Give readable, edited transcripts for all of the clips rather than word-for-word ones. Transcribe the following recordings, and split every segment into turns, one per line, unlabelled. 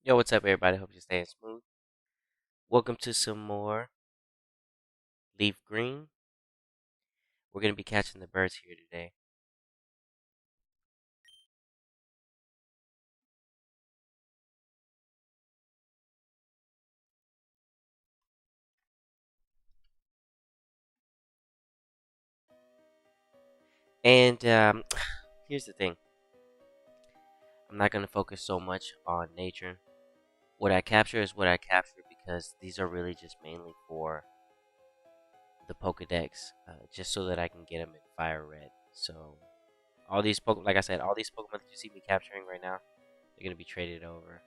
Yo, what's up, everybody? Hope you're staying smooth. Welcome to some more Leaf Green. We're going to be catching the birds here today. And here's the thing, I'm not going to focus so much on nature. What I capture is what I capture because these are really just mainly for the Pokedex, just so that I can get them in Fire Red. So, all these like I said, all these Pokemon that you see me capturing right now, they're going to be traded over.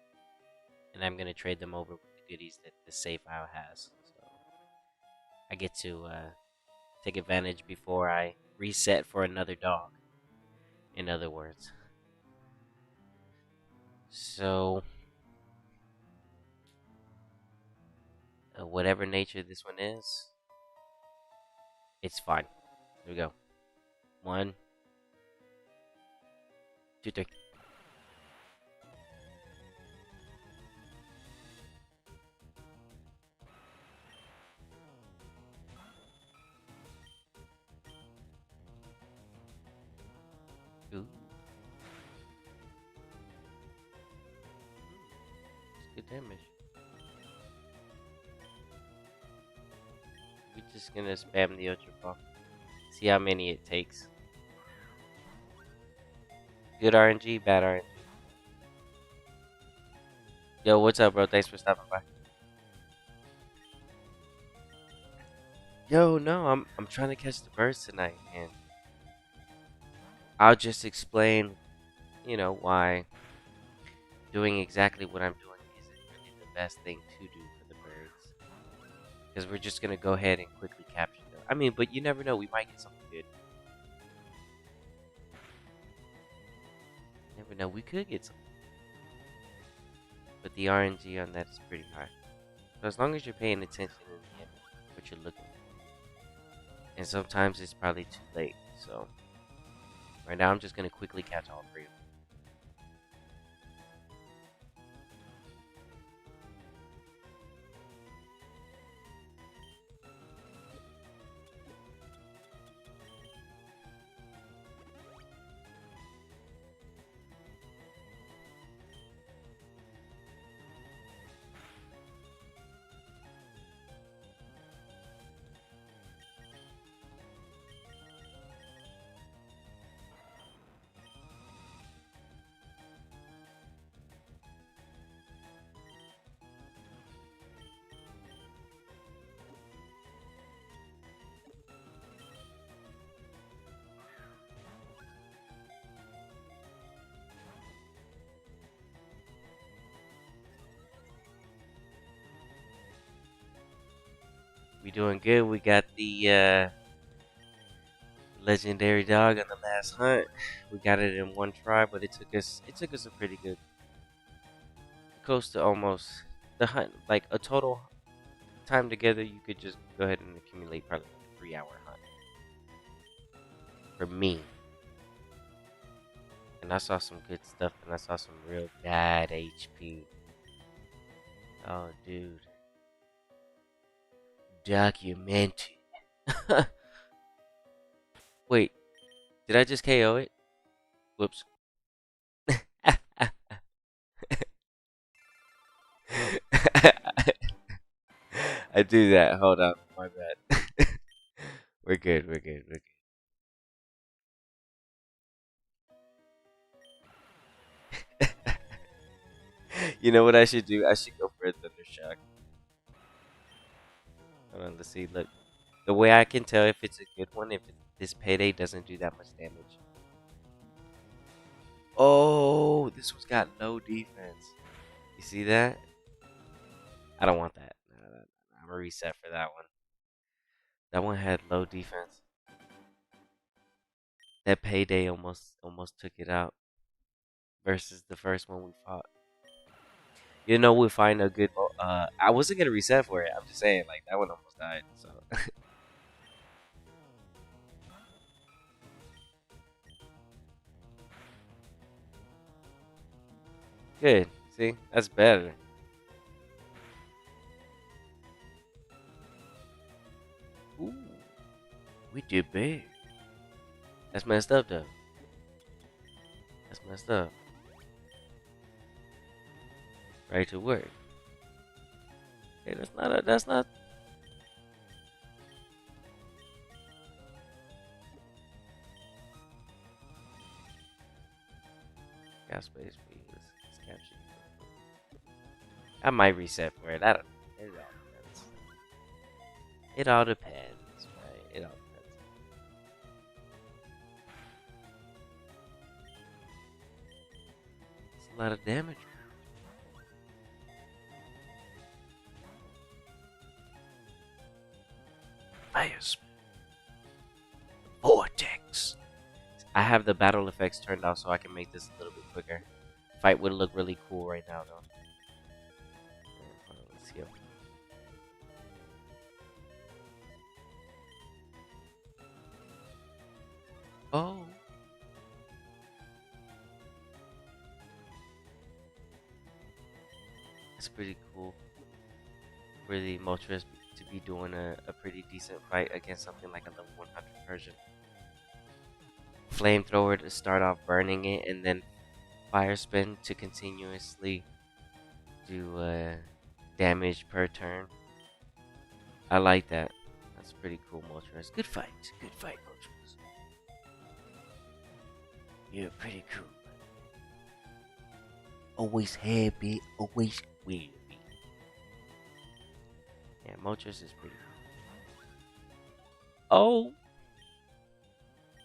And I'm going to trade them over with the goodies that the safe isle has. So, I get to take advantage before I reset for another dog, in other words. So, whatever nature this one is, it's fine. Here we go. One, two, three. Ooh, it's good damage. We're just gonna spam the Ultra Ball. See how many it takes. Good RNG, bad RNG. Yo, what's up, bro? Thanks for stopping by. Yo, no, I'm trying to catch the birds tonight, and I'll just explain, why doing exactly what I'm doing isn't really the best thing to do for the birds. Because we're just gonna go ahead and quickly capture them. I mean, but you never know, we might get something good. Never know, we could get something. But the RNG on that is pretty high. So as long as you're paying attention in the end, what you're looking for. And sometimes it's probably too late. So right now I'm just gonna quickly catch all three of them. We doing good. We got the legendary dog on the last hunt. We got it in one try, but it took us a pretty good, close to almost the hunt, like a total time together. You could just go ahead and accumulate probably like a 3 hour hunt for me. And I saw some good stuff, and I saw some real bad HP. Oh, dude, documented. Wait, did I just KO it? Whoops. I do that. Hold up, my bad. We're good. We're good. We're good. You know what I should do? I should go for a thunder shock. Hold on, let's see. Look, the way I can tell if it's a good one, if this payday doesn't do that much damage. Oh, this one's got no defense. You see that? I don't want that. No. I'm gonna reset for that one. That one had low defense. That payday almost took it out versus the first one we fought. We'll find a good. I wasn't gonna reset for it. I'm just saying, like that one almost died. So good. See, that's better. Ooh, we did big. That's messed up though. That's messed up. Right to work. Hey, that's not. Got space for you. Let's capture you. I might reset for it. I don't know. It all depends. It all depends, right? It all depends. It's a lot of damage. Fire vortex. I have the battle effects turned off so I can make this a little bit quicker. Fight would look really cool right now, though. Let's see. Oh. It's pretty cool for the Moltres to be doing a pretty decent fight against something like a level 100 version. Flamethrower to start off burning it, and then fire spin to continuously do damage per turn. I like that. That's pretty cool, Moltres. Good fight. Good fight, Moltres. You're pretty cool. Always happy, always will be. Yeah, Moltres is pretty cool. Oh!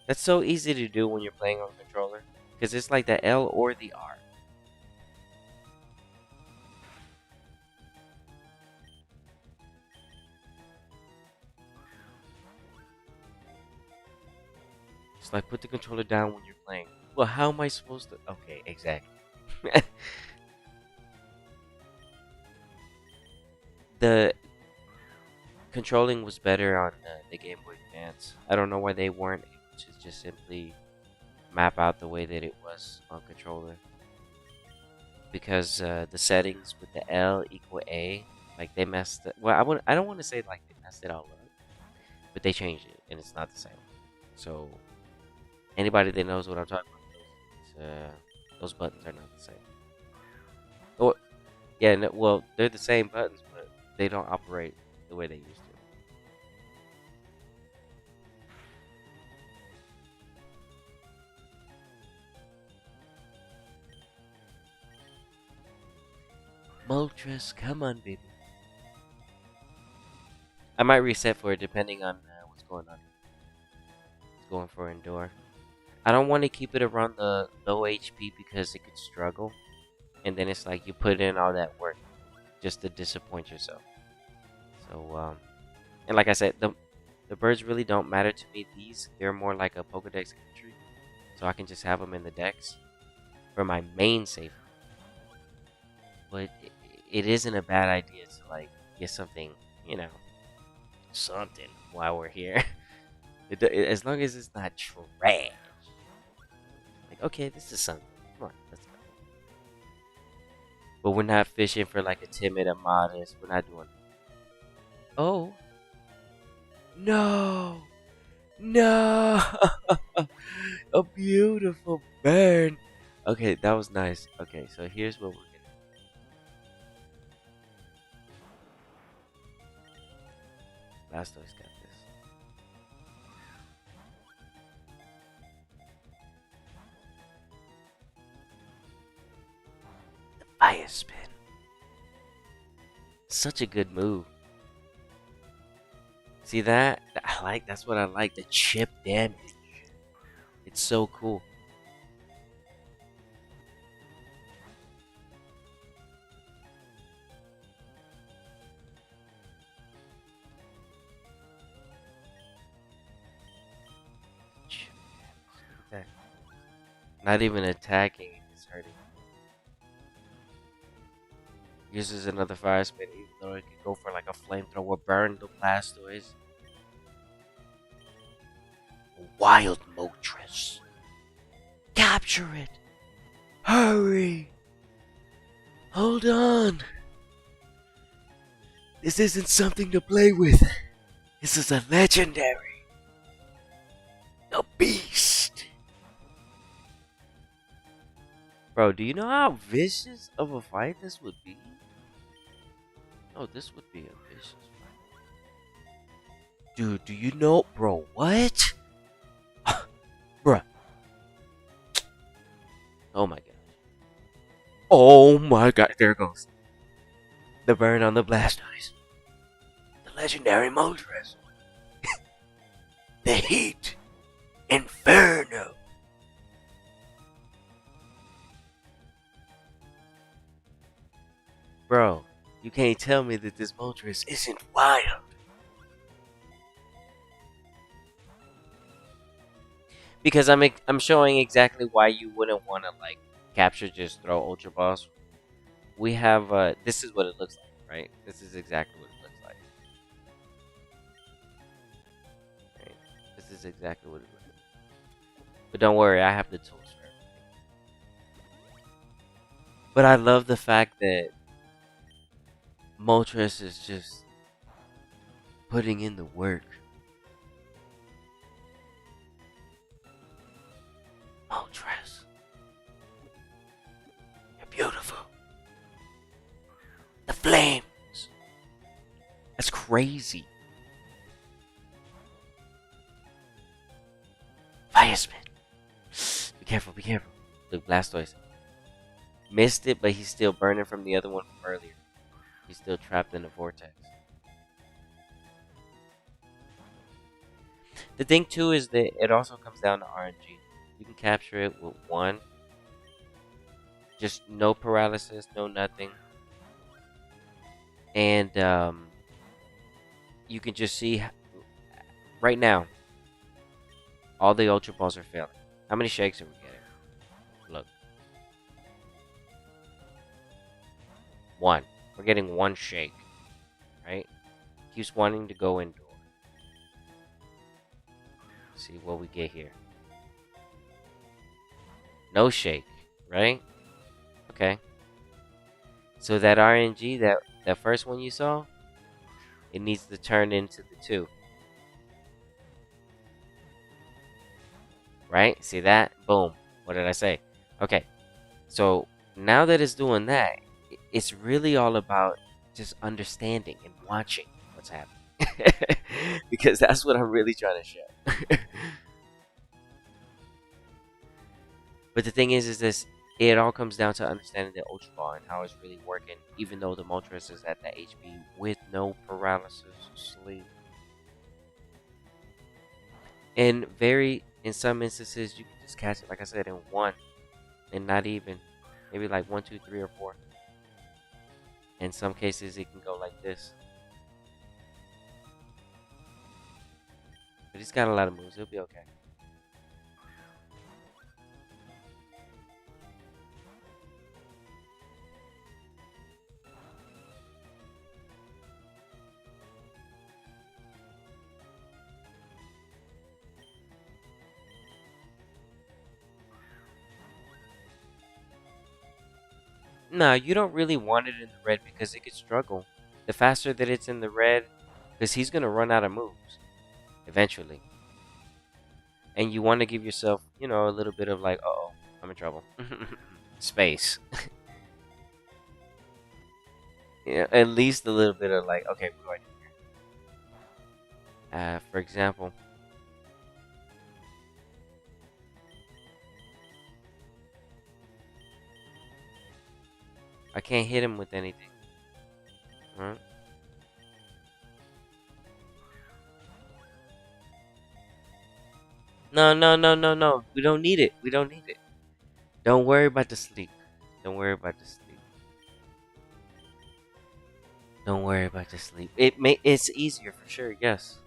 That's so easy to do when you're playing on controller. Because it's like the L or the R. It's like put the controller down when you're playing. Well, how am I supposed to... Okay, exactly. The controlling was better on the Game Boy Advance. I don't know why they weren't able to just simply map out the way that it was on controller. Because the settings with the L equal A, like they messed it. Well, I don't want to say like they messed it all up, but they changed it and it's not the same. So anybody that knows what I'm talking about, those buttons are not the same. Or yeah, no, well they're the same buttons, but they don't operate the way they used to. Moltres, come on, baby. I might reset for it depending on what's going on. It's going for Endure. I don't want to keep it around the low HP because it could struggle. And then it's like you put in all that work just to disappoint yourself. So, and like I said, the birds really don't matter to me. They're more like a Pokedex entry. So I can just have them in the decks for my main save. But it isn't a bad idea to like get something, something while we're here. As long as it's not trash. Like, okay, this is something. Come on, let's go. But we're not fishing for like a timid, a modest. We're not doing. Oh no, no, a beautiful burn. Okay, that was nice. Okay, so here's what we're gonna. Blastoise got this. The fire spin. Such a good move. See that? That's what I like. The chip damage. It's so cool. Not even attacking, it's hurting. Uses another fire spin, even though it could go for like a flamethrower, burn the Blastoise. Wild Moltres. Capture it! Hurry! Hold on. This isn't something to play with. This is a legendary. A beast. Bro, do you know how vicious of a fight this would be? Oh, this would be a vicious fight. Dude, do you know? Bro, what? Bruh. Oh my god. Oh my god, there it goes. The burn on the Blastoise. The legendary Moltres. The heat. Inferno. Bro, you can't tell me that this Moltres isn't wild. Because I'm showing exactly why you wouldn't want to like capture just throw Ultra Balls. We have this is what it looks like, right? This is exactly what it looks like. Right? This is exactly what it looks like. But don't worry, I have the tools for everything. But I love the fact that Moltres is just putting in the work. Moltres, you're beautiful. The flames. That's crazy. Fire spin. Be careful, be careful. Look, Blastoise. Missed it, but he's still burning from the other one from earlier. He's still trapped in the vortex. The thing too is that it also comes down to RNG. You can capture it with one. Just no paralysis, no nothing. And you can just see right now all the Ultra Balls are failing. How many shakes are we getting? Look. One. We're getting one shake. Right? Keeps wanting to go indoor. See what we get here. No shake, right? Okay. So that RNG, that first one you saw, it needs to turn into the 2. Right? See that? Boom. What did I say? Okay. So now that it's doing that, it's really all about just understanding and watching what's happening. Because that's what I'm really trying to show. But the thing is this, it all comes down to understanding the Ultra Ball and how it's really working, even though the Moltres is at the HP with no paralysis, sleep. And in some instances, you can just catch it, like I said, in one, and not even, maybe like 1, 2, 3, or 4. In some cases, it can go like this. But he's got a lot of moves, he'll be okay. No, you don't really want it in the red because it could struggle. The faster that it's in the red, because he's going to run out of moves eventually. And you want to give yourself, a little bit of like, uh-oh, I'm in trouble. Space. Yeah, at least a little bit of like, okay, what do I do here? For example, I can't hit him with anything. Right? No, no, no, no, no. We don't need it. We don't need it. Don't worry about the sleep. Don't worry about the sleep. Don't worry about the sleep. It's easier for sure. Yes.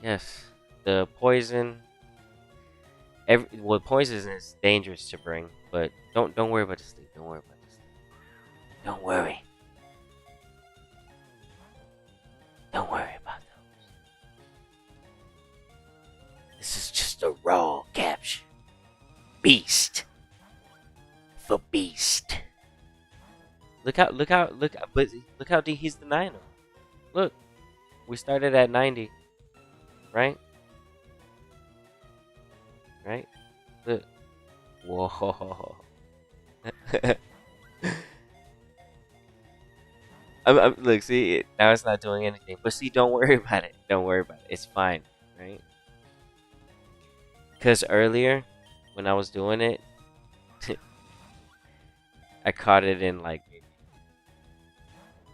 Yes. The poison. Poison is dangerous to bring, but don't worry about the sleep. Don't worry about the sleep. Don't worry. Don't worry about those. This is just a raw capture. Beast. For beast. but look how deep he's denying him. Look, we started at 90, right? Right? Look. Whoa. Look, see, now it's not doing anything. But see, don't worry about it. Don't worry about it. It's fine, right? Because earlier, when I was doing it, I caught it in like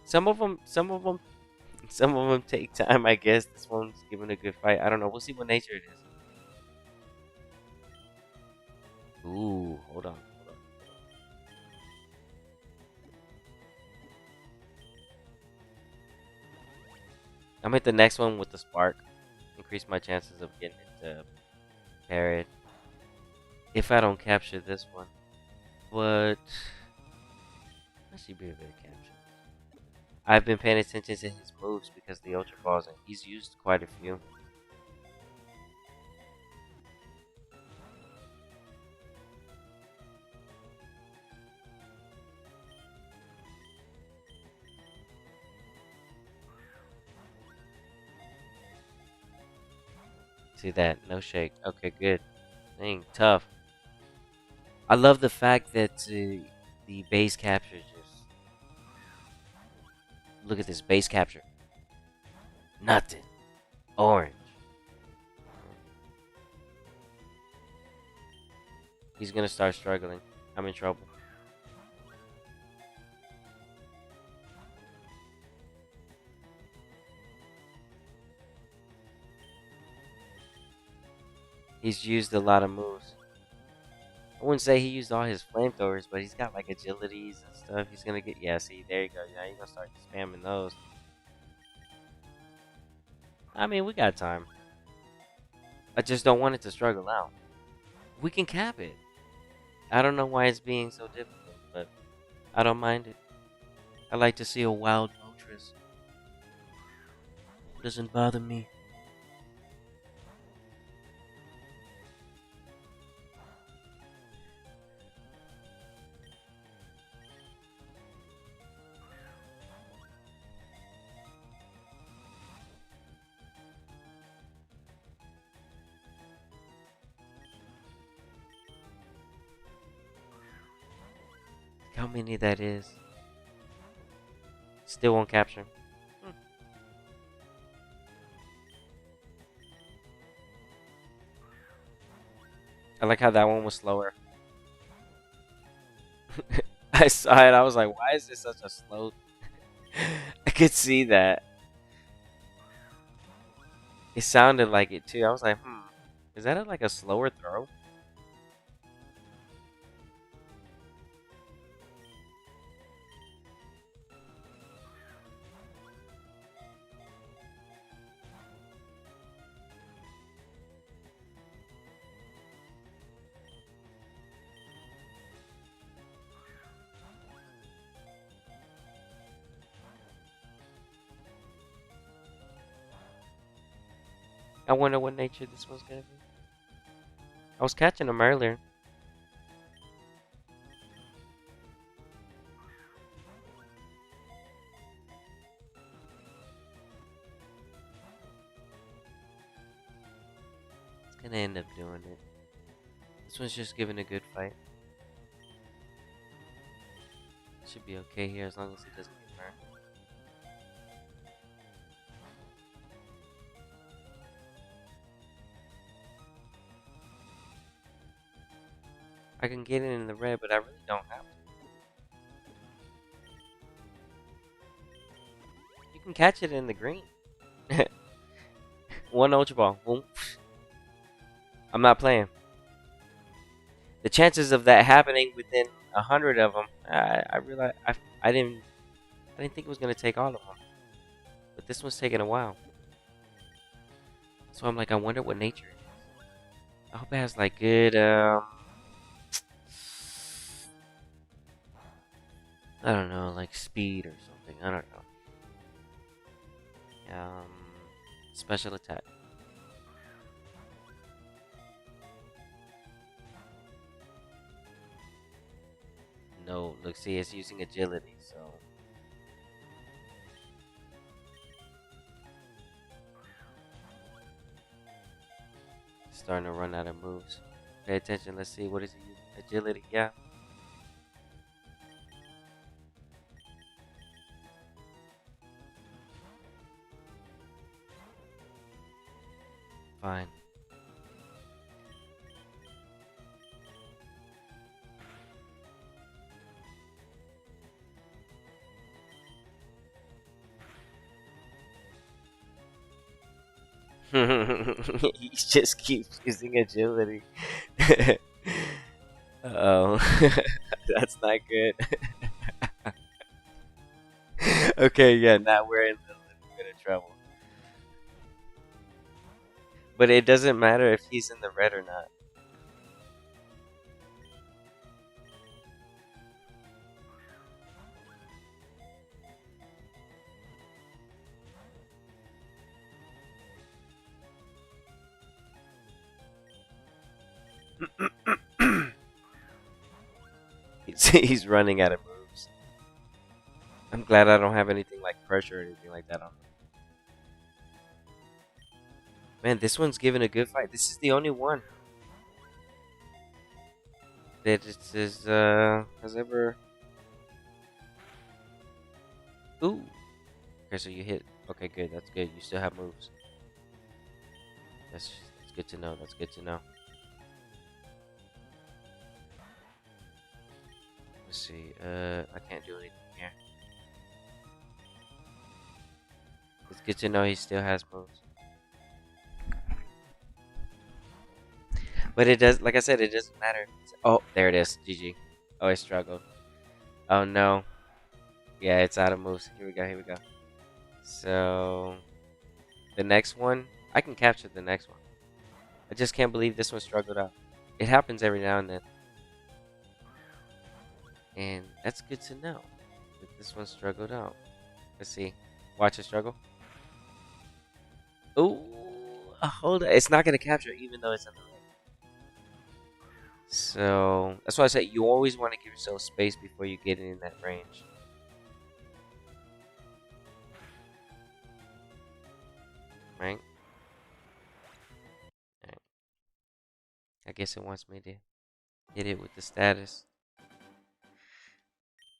some of them. Some of them take time. I guess this one's giving a good fight. I don't know. We'll see what nature it is. Ooh, hold on. I'm hit the next one with the spark. Increase my chances of getting it to parry. If I don't capture this one. But that should be a good capture. I've been paying attention to his moves because the Ultra Balls, and he's used quite a few. See that? No shake. Okay, good. Dang, tough. I love the fact that the base capture just... Look at this base capture. Nothing. Orange. He's gonna start struggling. I'm in trouble. He's used a lot of moves. I wouldn't say he used all his flamethrowers, but he's got like agilities and stuff. He's gonna get... Yeah, see, there you go. Now you're gonna start spamming those. I mean, we got time. I just don't want it to struggle out. We can cap it. I don't know why it's being so difficult, but I don't mind it. I like to see a wild Moltres. Doesn't bother me. How many that is? Still won't capture. I like how that one was slower. I saw it. I was like, why is this such a slow? I could see that. It sounded like it too. I was like, is that like a slower throw? I wonder what nature this one's gonna be. I was catching them earlier. It's gonna end up doing it. This one's just giving a good fight. Should be okay here as long as he doesn't get burned. I can get it in the red, but I really don't have to. You can catch it in the green. One Ultra Ball. Boom. I'm not playing. The chances of that happening within 100 of them, I realized I didn't think it was gonna take all of them, but this one's taking a while. So I'm like, I wonder what nature is. I hope it has like good I don't know, like speed or something. I don't know. Special attack. No, look, see, it's using agility, so it's starting to run out of moves. Pay attention. Let's see. What is it using? Agility. Yeah. Fine. He just keeps using agility. Oh, that's not good. Okay, yeah, now we're in a little bit of trouble. But it doesn't matter if he's in the red or not. He's running out of moves. I'm glad I don't have anything like pressure or anything like that on him. Man, this one's giving a good fight. This is the only one that has ever. Ooh. Okay, so you hit. Okay, good. That's good. You still have moves. That's good to know. That's good to know. Let's see. I can't do anything here. It's good to know he still has moves. But it does, like I said, it doesn't matter. Oh, there it is. GG. Oh, I struggled. Oh no. Yeah, it's out of moves. Here we go. Here we go. So the next one, I can capture the next one. I just can't believe this one struggled out. It happens every now and then, and that's good to know that this one struggled out. Let's see. Watch it struggle. Ooh, hold on. It's not gonna capture even though it's in the ring. So that's why I say you always want to give yourself space before you get in that range. Right? Right. I guess it wants me to hit it with the status.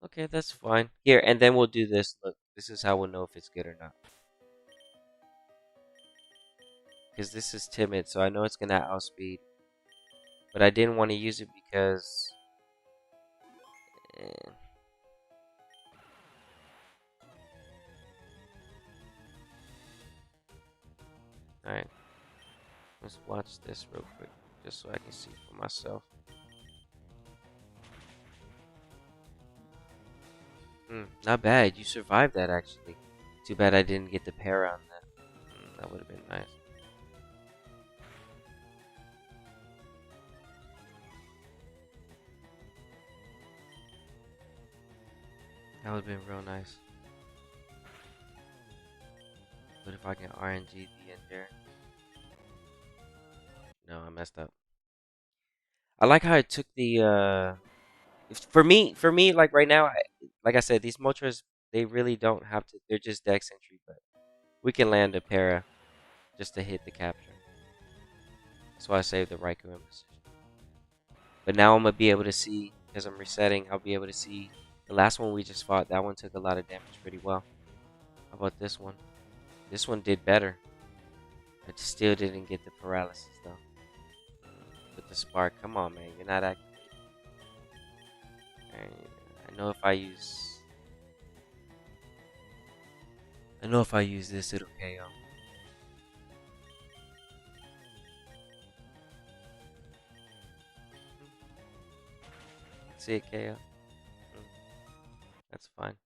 Okay, that's fine. Here, and then we'll do this. Look, this is how we'll know if it's good or not. Because this is timid, so I know it's gonna outspeed. But I didn't want to use it because. Eh. Alright, let's watch this real quick, just so I can see for myself. Not bad. You survived that actually. Too bad I didn't get the pair on that. That would have been nice. That would have been real nice. But if I can RNG the end there. No, I messed up. I like how it took the for me like right now like I said, these Motras, they really don't have to, they're just dex entry, but we can land a para just to hit the capture. That's why I saved the Rico in position. But now I'm gonna be able to see, because I'm resetting, I'll be able to see the last one we just fought. That one took a lot of damage pretty well. How about this one? This one did better. I still didn't get the paralysis though. With the spark. Come on, man. You're not acting. I know if I use. I know if I use this, it'll KO. See it KO. That's fine.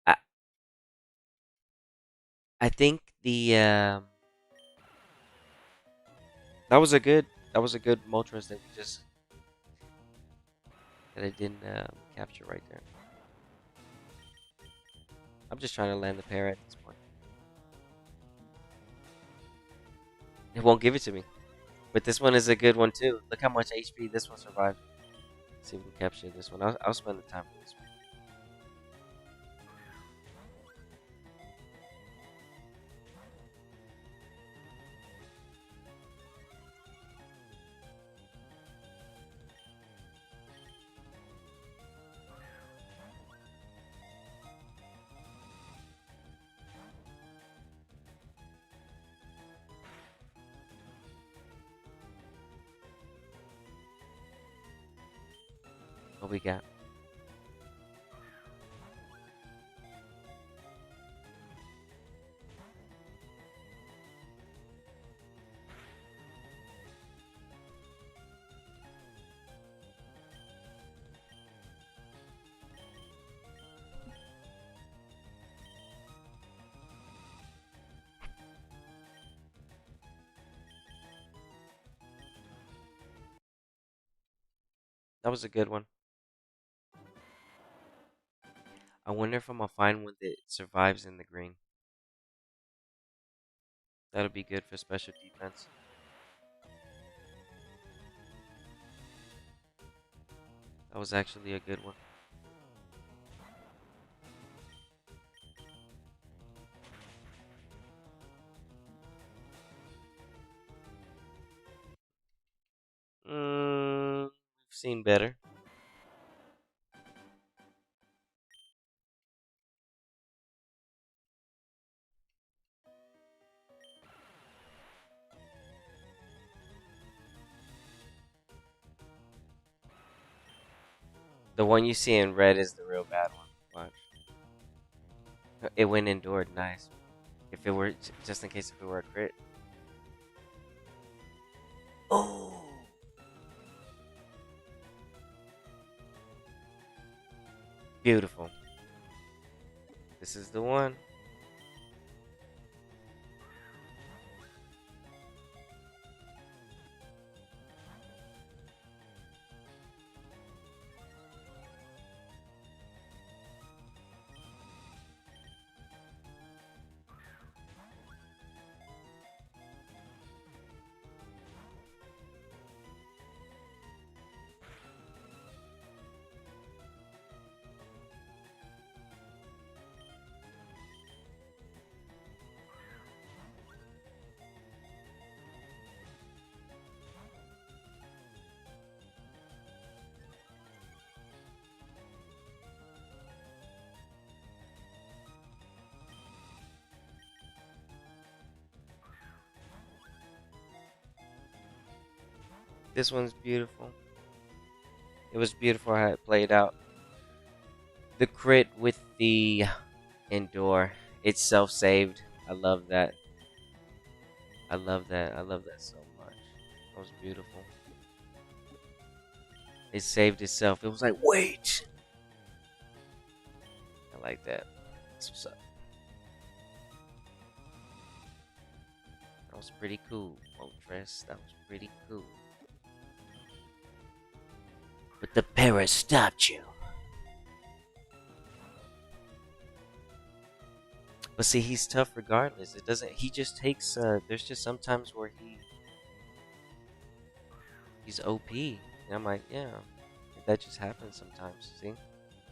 I I think the that was a good Moltres that we just that I didn't capture right there. I'm just trying to land the pair at this point. It won't give it to me. But this one is a good one too. Look how much HP this one survived. Let's see if we can capture this one. I'll spend the time for this one. What we got? That was a good one. I wonder if I'm gonna find one that survives in the green. That'll be good for special defense. That was actually a good one. We've seen better. The one you see in red is the real bad one. Watch. It went endured. Nice. If it were, just in case if it were a crit. Oh. Beautiful. This is the one. This one's beautiful. It was beautiful how it played out. The crit with the endure. It's self-saved. I love that. I love that. I love that so much. That was beautiful. It saved itself. It was like, wait. I like that. That's what's up. That was pretty cool, Moltres. That was pretty cool. But the para stopped you. But see, he's tough regardless. It doesn't. He just takes. There's just sometimes where he's OP, and I'm like, yeah, that just happens sometimes. See,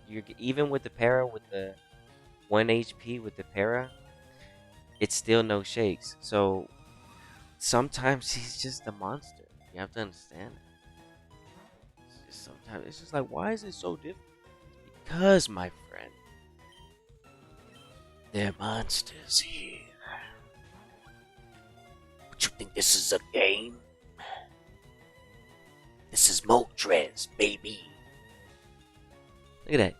you're even with the para with the 1 HP with the para, it's still no shakes. So sometimes he's just a monster. You have to understand it. It's just sometimes it's just like, why is it so difficult? Because, my friend, they're monsters here. What, you think this is a game? This is Moltres, baby. Look at that.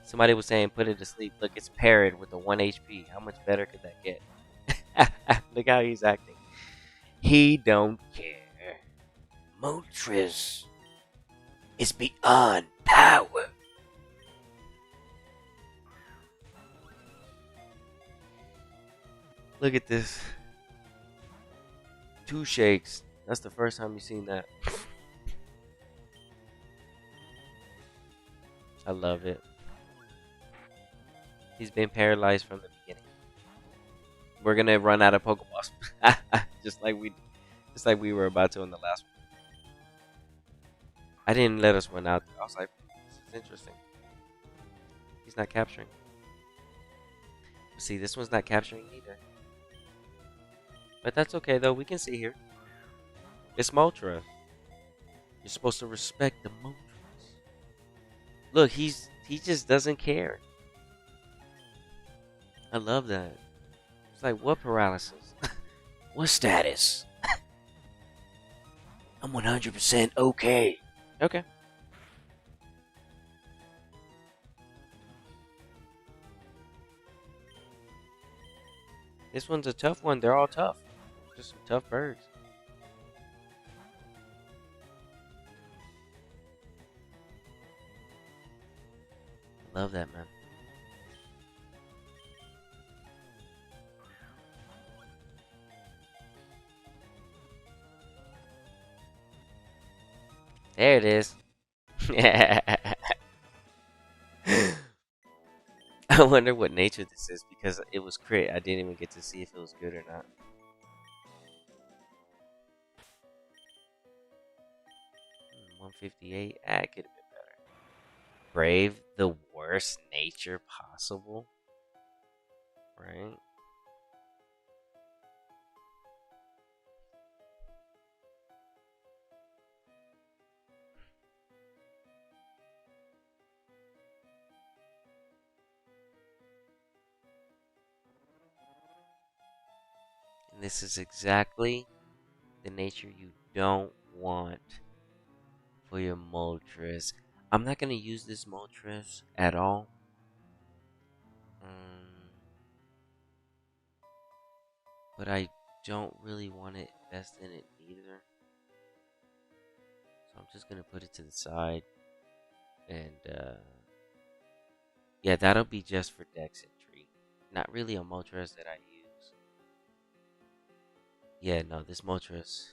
Somebody was saying put it to sleep. Look, it's parried with a 1 HP. How much better could that get? Look how he's acting. He don't care. Moltres is beyond power. Look at this. 2 shakes. That's the first time you've seen that. I love it. He's been paralyzed from the beginning. we're gonna run out of Pokeballs, just like we were about to in the last one. I didn't let us run out. I was like, this is interesting. He's not capturing. See, this one's not capturing either. But that's okay though. We can see here. It's Moltres. You're supposed to respect the Moltres. Look, he just doesn't care. I love that. It's like, what paralysis? What status? I'm 100% okay. Okay. This one's a tough one. They're all tough. Just some tough birds. I love that, man. There it is. I wonder what nature this is because it was crit. I didn't even get to see if it was good or not. 158. It could have been better. Brave, the worst nature possible. Right? And this is exactly the nature you don't want for your Moltres. I'm not going to use this Moltres at all. But I don't really want to invest in it either. So I'm just going to put it to the side. And, yeah, that'll be just for Dex entry. Not really a Moltres that I use. Yeah, no, this Moltres.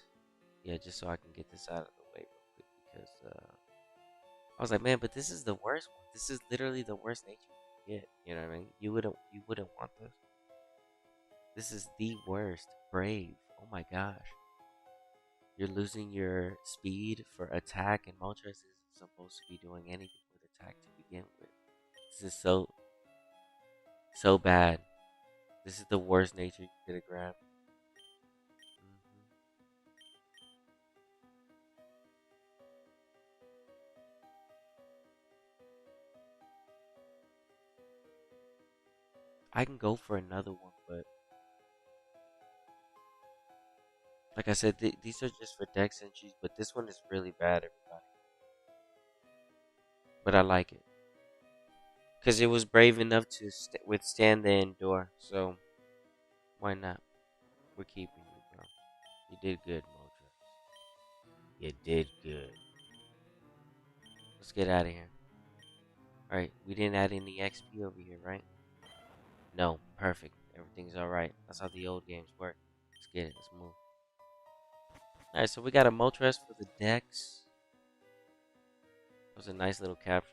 Yeah, just so I can get this out of the way real quick. Because, I was like, man, but this is the worst one. This is literally the worst nature you can get. You know what I mean? You wouldn't want this. This is the worst. Brave. Oh my gosh. You're losing your speed for attack, and Moltres isn't supposed to be doing anything with attack to begin with. This is so bad. This is the worst nature you could have grabbed. I can go for another one, but like I said, these are just for Dex entries. But this one is really bad, everybody. But I like it because it was brave enough to withstand the endure. So why not? We're keeping you, bro. You did good, Moltres. You did good. Let's get out of here. Alright, we didn't add any XP over here, right? No, perfect. Everything's alright. That's how the old games work. Let's get it. Let's move. Alright, so we got a Moltres for the Dex. That was a nice little capture.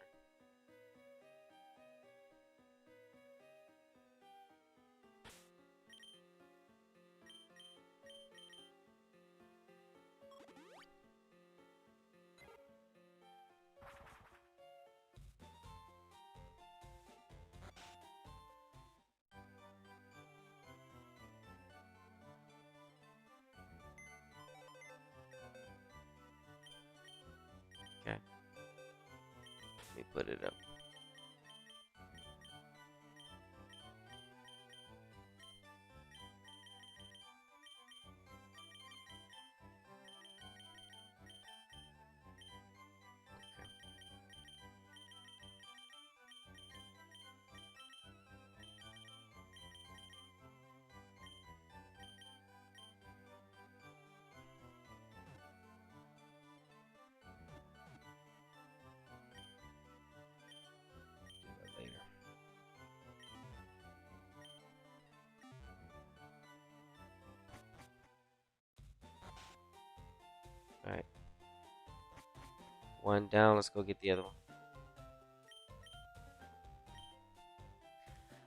Okay. Let me put it up. Do that later. Alright. One down. Let's go get the other one.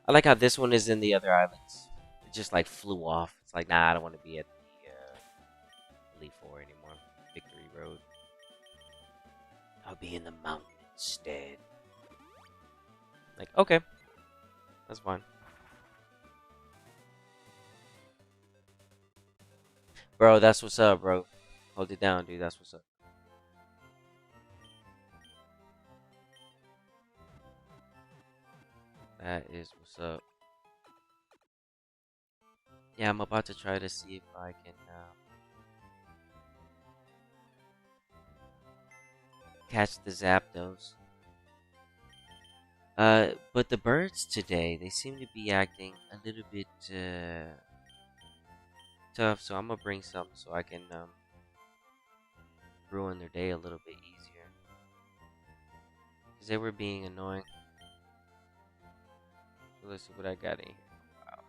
I like how this one is in the other islands. just like flew off. It's like, nah, I don't want to be at the Elite Four anymore. Victory Road. I'll be in the mountain instead. Like, okay, that's fine. Bro, that's what's up, bro. Hold it down, dude. That's what's up. That is what's up. Yeah, I'm about to try to see if I can catch the Zapdos. But the birds today, they seem to be acting a little bit tough. So I'm gonna bring some so I can ruin their day a little bit easier. Cause they were being annoying. So let's see what I got in here. Wow.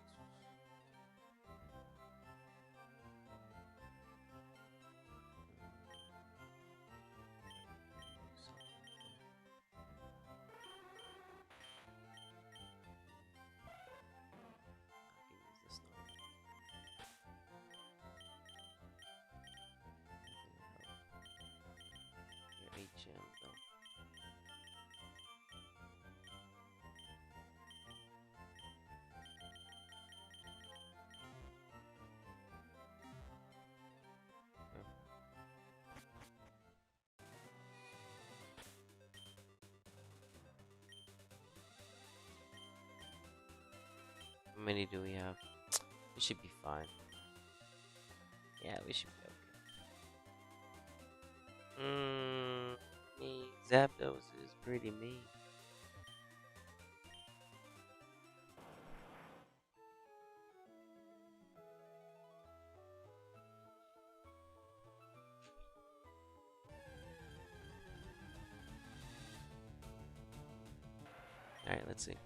How many do we have? We should be fine. Yeah, we should be okay. Me Zapdos is pretty mean. All right, let's see.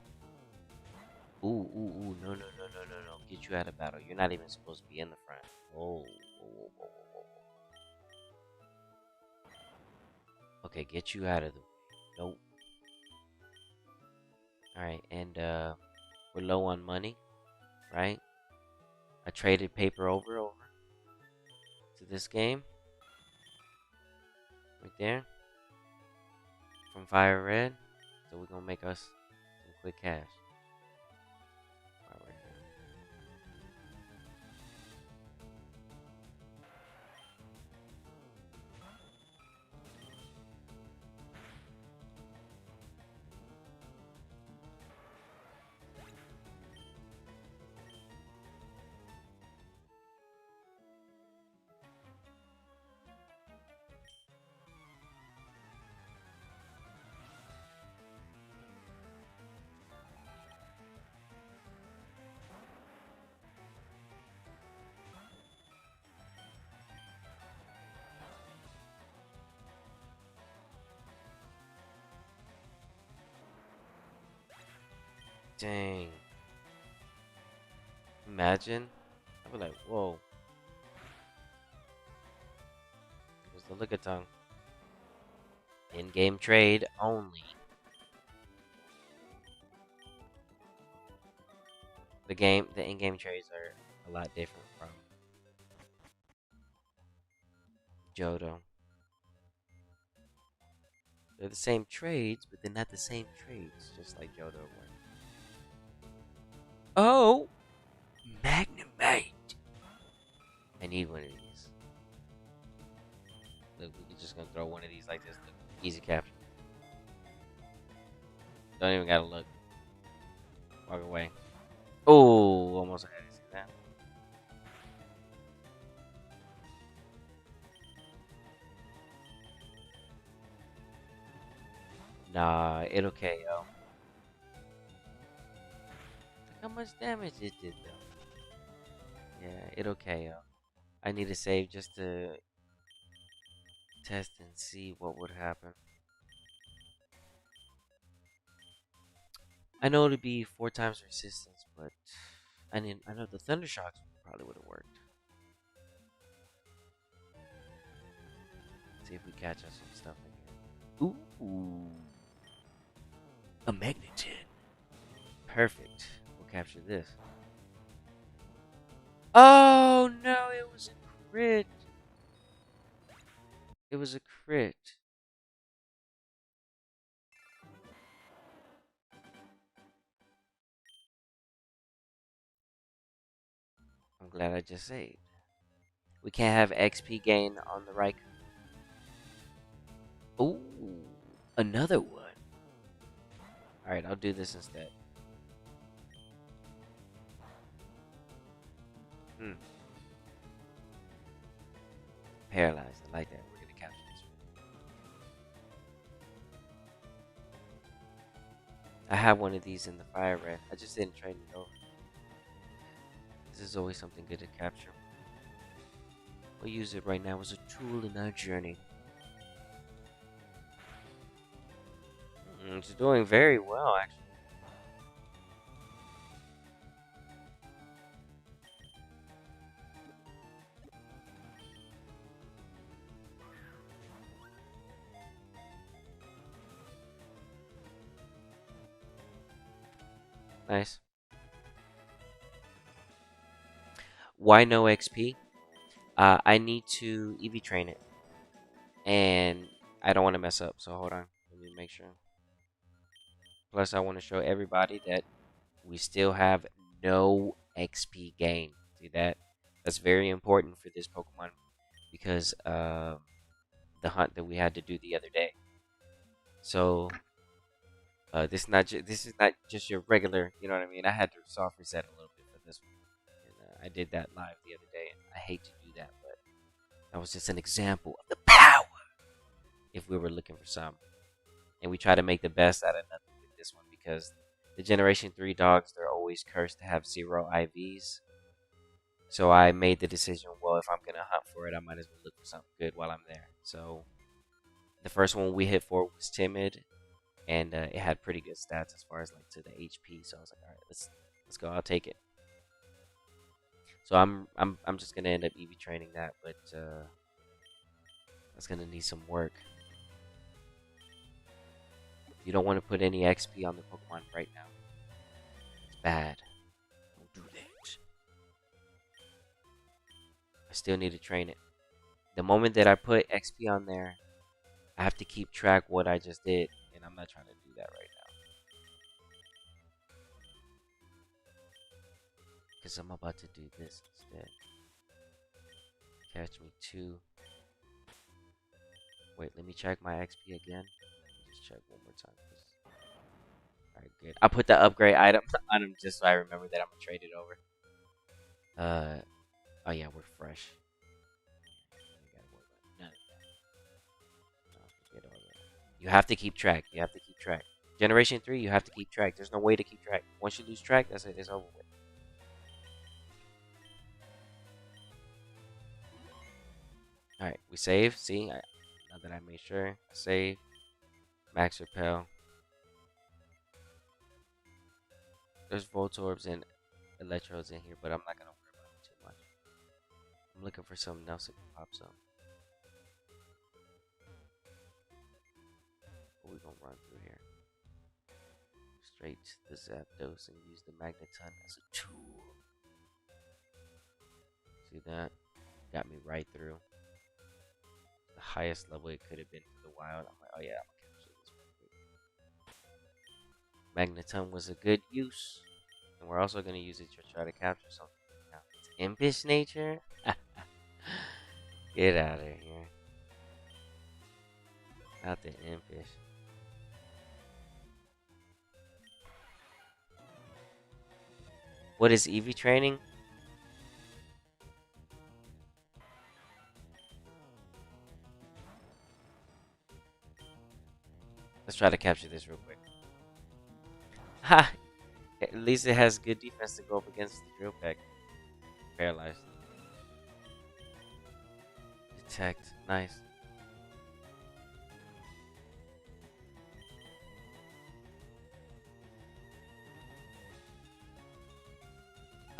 Ooh, no, no, no, no, no, no. Get you out of battle. You're not even supposed to be in the front. Oh, okay, get you out of the. Nope. All right, and we're low on money, right? I traded paper over to this game, right there, from Fire Red. So we're gonna make us some quick cash. Right here. Dang. Imagine. I'd be like, whoa. There's the Lickitung. In-game trade only. The in-game trades are a lot different from Johto. They're the same trades, but they're not the same trades, just like Johto were. Oh! Magnemite! I need one of these. Look, we're just gonna throw one of these like this. Look, easy capture. Don't even gotta look. Walk away. Oh, almost had to see that. Nah, it'll KO. Look how much damage it did though. Yeah, it'll KO. I need to save just to test and see what would happen. I know it'd be 4 times resistance, but I know the Thunder Shocks probably would have worked. See if we catch us some stuff in here. Ooh. A Magneton. Perfect. We'll capture this. Oh no, it was a crit. It was a crit. I'm glad I just saved. We can't have XP gain on the right. Ooh, another one. Alright, I'll do this instead. Hmm. Paralyzed. I like that. We're gonna capture this one. I have one of these in the fire red. I just didn't trade it over. This is always something good to capture. We'll use it right now as a tool in our journey. It's doing very well, actually. Nice. Why no XP? I need to EV train it. And I don't want to mess up, so hold on. Let me make sure. Plus, I want to show everybody that we still have no XP gain. See that? That's very important for this Pokemon because the hunt that we had to do the other day. So this is not just your regular. You know what I mean? I had to soft reset a little bit for this one, and I did that live the other day. And I hate to do that, but that was just an example of the power. If we were looking for some, and we try to make the best out of nothing with this one because the Generation 3 dogs, they're always cursed to have 0 IVs. So I made the decision, well, if I'm going to hunt for it, I might as well look for something good while I'm there. So the first one we hit for was Timid, and it had pretty good stats as far as like to the HP. So I was like, all right, let's go. I'll take it. So I'm just gonna end up EV training that, but that's gonna need some work. You don't want to put any XP on the Pokemon right now. It's bad. Don't do that. I still need to train it. The moment that I put XP on there, I have to keep track what I just did, and I'm not trying to do that right now. Because I'm about to do this instead. Catch me 2. Wait, let me check my XP again. Just check one more time. Alright, good. I put the upgrade item on him just so I remember that I'm gonna trade it over. Oh yeah, we're fresh. You have to keep track. You have to keep track. Generation 3, you have to keep track. There's no way to keep track. Once you lose track, that's it. It's over with. Alright, we save. See? Now that I made sure. I save. Max Repel. There's Voltorbs and Electrodes in here, but I'm not going to worry about it too much. I'm looking for something else that can pop some. What we going to run through here? Straight to the Zapdos and use the Magneton as a tool. See that? Got me right through. The highest level it could have been for the wild. I'm like, oh yeah, I'm gonna capture this one quick. Magneton was a good use. And we're also gonna use it to try to capture something. Now, it's impish nature. Get out of here. Not the impish. What is EV training? Let's try to capture this real quick. Ha! At least it has good defense to go up against the drill peck. Paralyzed. Detect. Nice.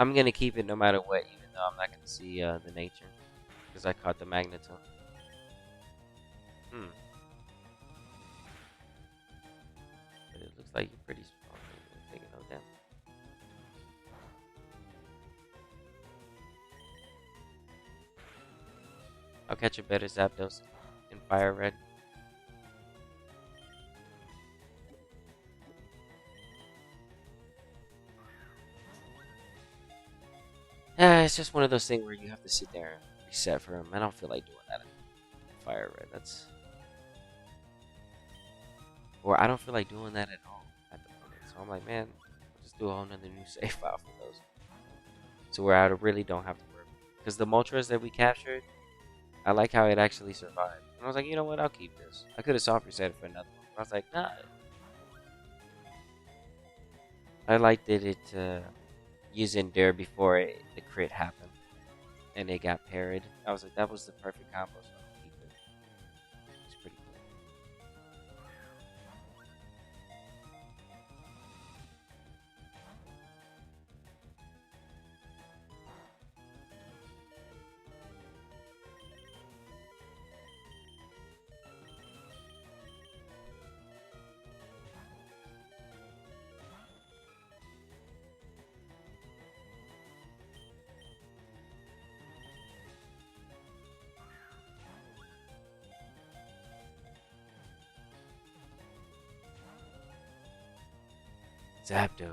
I'm gonna keep it no matter what, even though I'm not gonna see the nature. Because I caught the Magneton. Hmm. But it looks like you're pretty strong. You're taking no damage. I'll catch a better Zapdos in Fire Red. It's just one of those things where you have to sit there and reset for him. I don't feel like doing that in Fire Red. Or I don't feel like doing that at all at the moment. So I'm like, man, I'll just do a whole nother new save file for those. So where I really don't have to worry. Because the Moltres that we captured, I like how it actually survived. And I was like, you know what, I'll keep this. I could have soft reset it for another one. But I was like, nah. I liked that it used Endure before the crit happened. And it got parried. I was like, that was the perfect combo, so I'll keep it. It's pretty cool. Zapdos.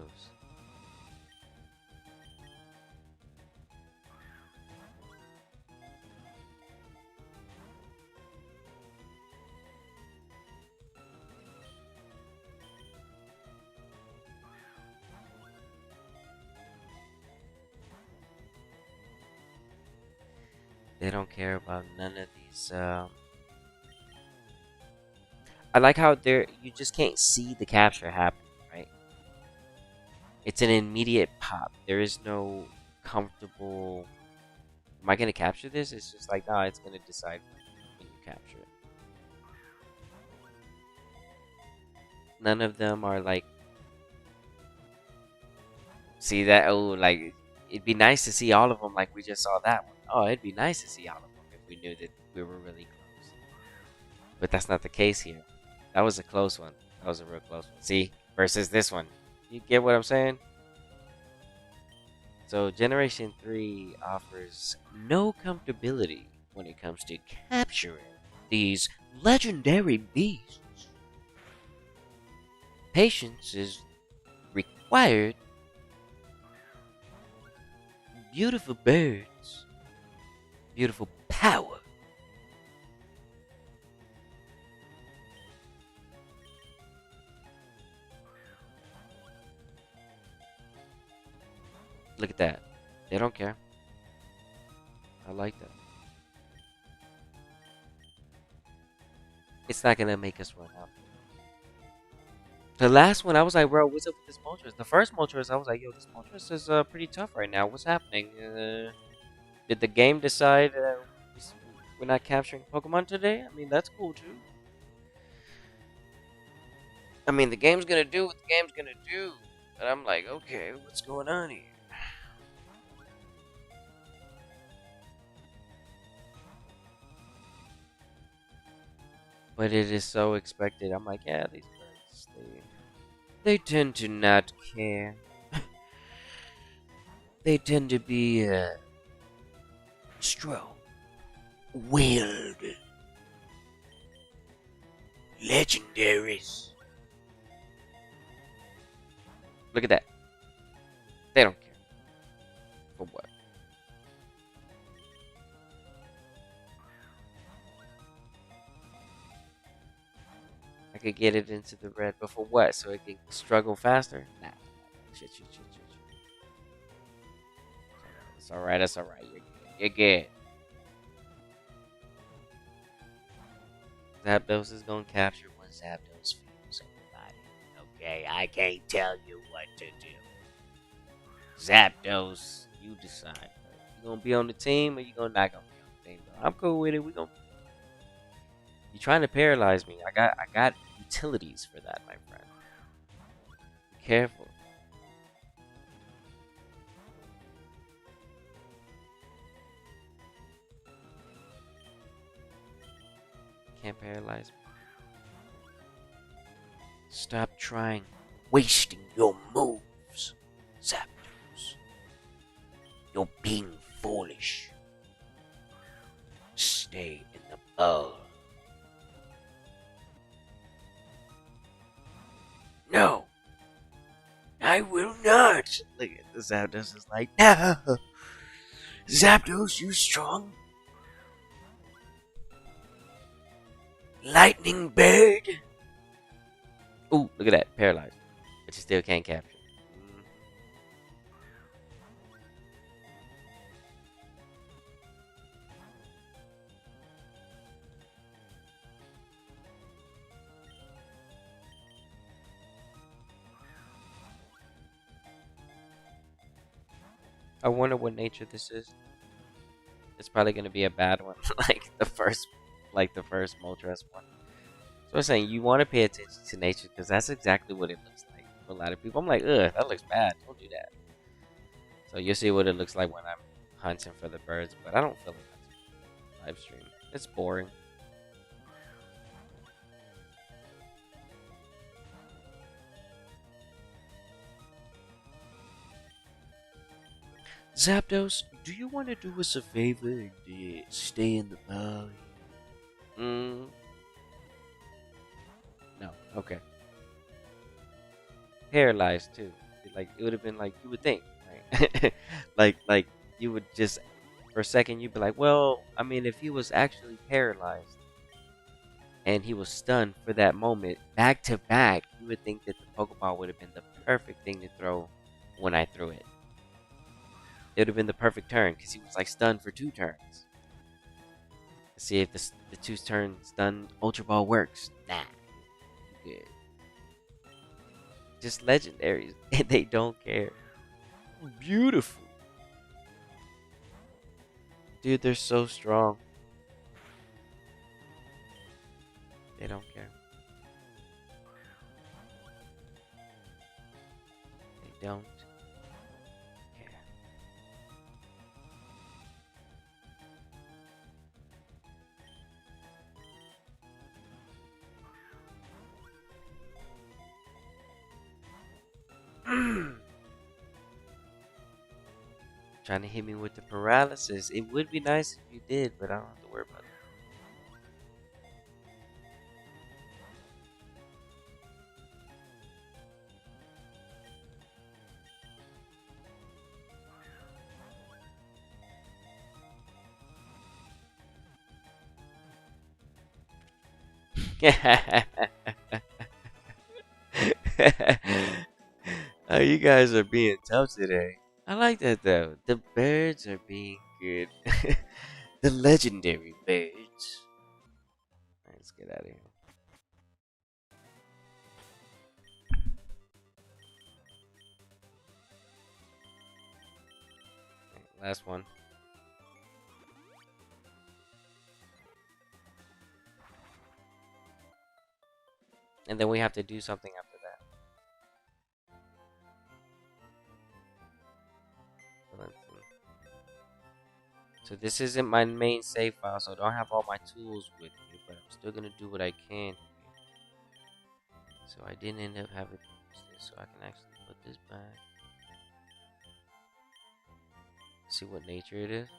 They don't care about none of these. I like how you just can't see the capture happen, right? It's an immediate pop. There is no comfortable. Am I gonna capture this? It's just like, nah, it's gonna decide when you capture it. None of them are like, see that? Oh, like it'd be nice to see all of them, like we just saw that one. Oh, it'd be nice to see all of them if we knew that we were really close. But that's not the case here. That was a close one. That was a real close one. See, versus this one. You get what I'm saying? So Generation 3 offers no comfortability when it comes to capturing these legendary beasts. Patience is required. Beautiful birds. Beautiful power. Look at that. They don't care. I like that. It's not gonna make us run out. The last one, I was like, bro, what's up with this Moltres? The first Moltres, I was like, yo, this Moltres is pretty tough right now. What's happening? Did the game decide we're not capturing Pokemon today? I mean, that's cool too. I mean, the game's gonna do what the game's gonna do. But I'm like, okay, what's going on here? But it is so expected. I'm like, yeah, these birds, they tend to not care. They tend to be strong, willed, legendaries. Look at that. They don't care. For what? I could get it into the red, but for what? So it can struggle faster? Nah. Shit. It's alright, that's alright. You're good. Zapdos is gonna capture what Zapdos feels, everybody. Okay, I can't tell you what to do. Zapdos, you decide. You gonna be on the team or you gonna not gonna be on the team? I'm cool with it. We gonna. You trying to paralyze me? I got utilities for that, my friend. Be careful. Can't paralyze me. Stop trying, wasting your moves, Zapdos. You're being foolish. Stay stay in the bowl. No, I will not. Look at the Zapdos is like, no. Zapdos, you strong lightning bird. Ooh, look at that, paralyzed, but you still can't capture. I wonder what nature this is. It's probably gonna be a bad one, like the first Moltres one. So I'm saying you want to pay attention to nature because that's exactly what it looks like for a lot of people. I'm like, ugh, that looks bad. Don't do that. So you'll see what it looks like when I'm hunting for the birds, but I don't feel like that's live stream. It's boring. Zapdos, do you want to do us a favor and stay in the valley? Mm. No. Okay. Paralyzed too. Like it would have been like you would think, right? like you would just for a second you'd be like, well, I mean, if he was actually paralyzed and he was stunned for that moment back to back, you would think that the Pokeball would have been the perfect thing to throw when I threw it. It would have been the perfect turn because he was like stunned for 2 turns. Let's see if the 2 turn stun Ultra Ball works. Nah, good. Just legendaries, and they don't care. Beautiful, dude. They're so strong. They don't care. They don't care. Trying to hit me with the paralysis. It would be nice if you did, but I don't have to worry about it. Oh, you guys are being tough today. I like that though. The birds are being good. The legendary birds. Alright, let's get out of here. Alright, last one. And then we have to do something after that. Let's see. So this isn't my main save file, so I don't have all my tools with me, but I'm still gonna do what I can. So I didn't end up having to use this, so I can actually put this back. See what nature it is.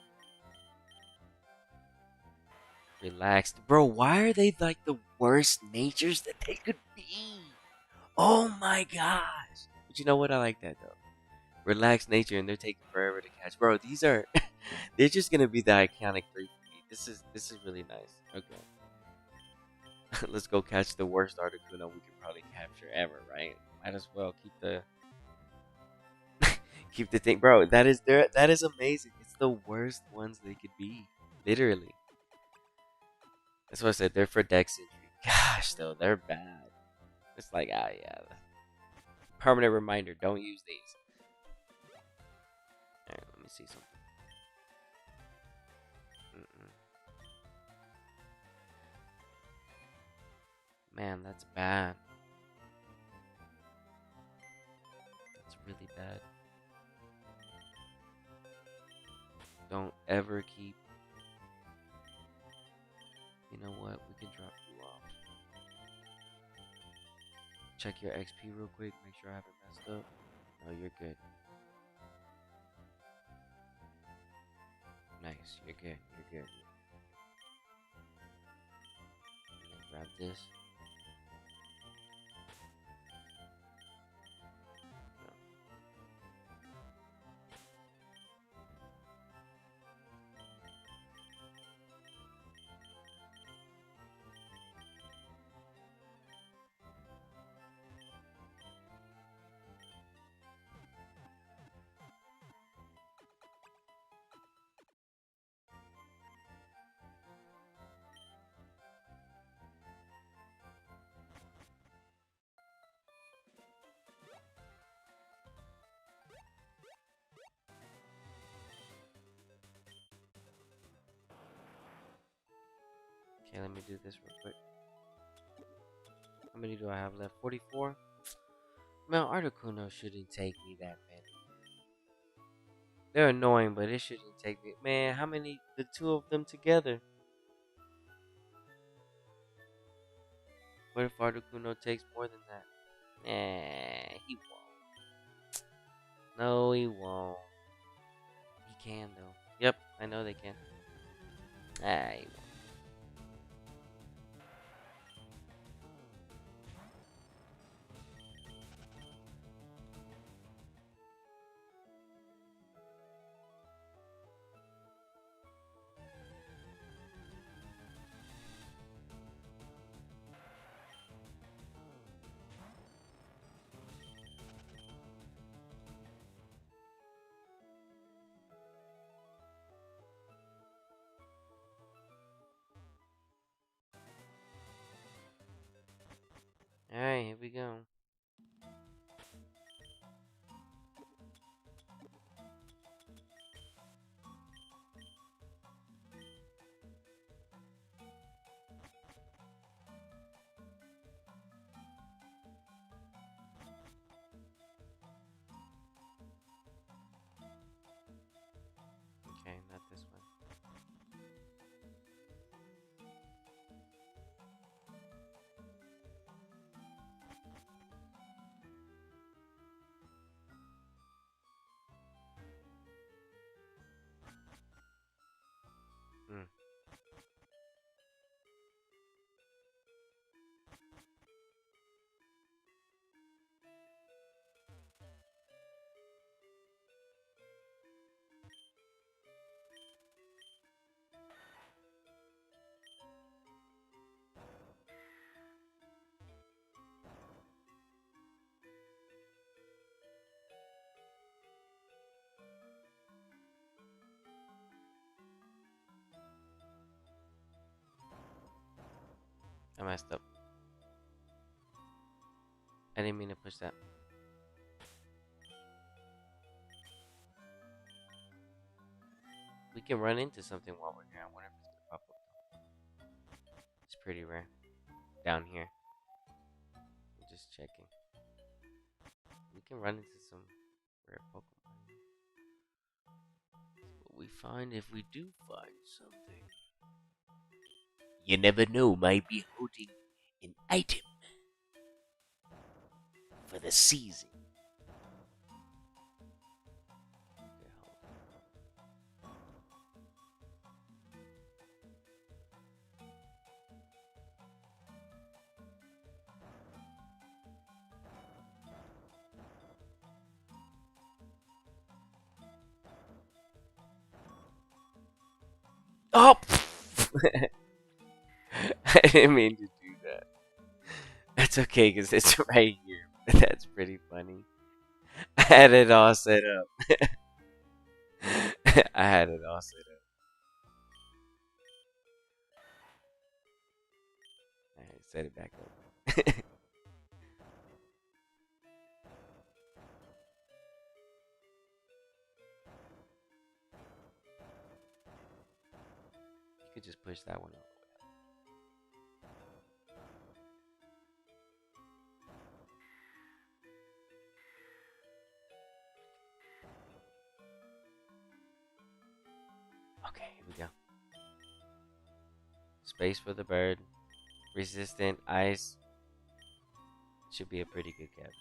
Relaxed. Bro, why are they like the worst natures that they could be? Oh my gosh. But you know what? I like that though. Relaxed nature and they're taking forever to catch. Bro, these are they're just gonna be the iconic 3 for me. This is really nice. Okay. Let's go catch the worst Articuno we could probably capture ever, right? Might as well keep the keep the thing, bro. That is amazing. It's the worst ones they could be, literally. That's what I said. They're for Dex injury. Gosh, though they're bad. It's like yeah. Permanent reminder: don't use these. All right, let me see something. Mm-mm. Man, that's bad. That's really bad. Don't ever keep. You know what? We can drop you off. Check your XP real quick. Make sure I haven't messed up. No, you're good. Nice. You're good. You're good. grab this. Okay, let me do this real quick. How many do I have left? 44? Mount Articuno shouldn't take me that many. They're annoying, but it shouldn't take me. Man, how many? The two of them together. What if Articuno takes more than that? Nah, he won't. No, he won't. He can, though. Yep, I know they can. Ah, he won't. Alright, here we go. Okay, not this one. Hmm. I messed up. I didn't mean to push that. We can run into something while we're here. I wonder if it's gonna pop up. It's pretty rare. Down here. I'm just checking. We can run into some rare Pokemon. What we find if we do find something. You never know, might be holding an item for the season. Oh! I didn't mean to do that. That's okay, because it's right here. That's pretty funny. I had it all set up. I had it all set up. Alright, set it back up. You could just push that one all the way up. Okay, here we go. Space for the bird. Resistant, ice. Should be a pretty good cap.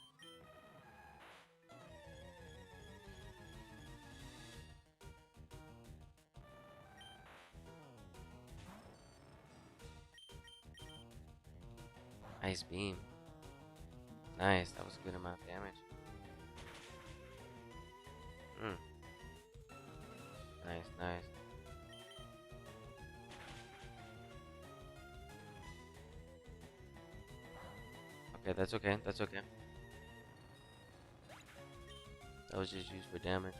Ice beam. Nice. That was a good amount of damage. Hmm. Nice, nice. Okay, that's okay. That's okay. That was just used for damage.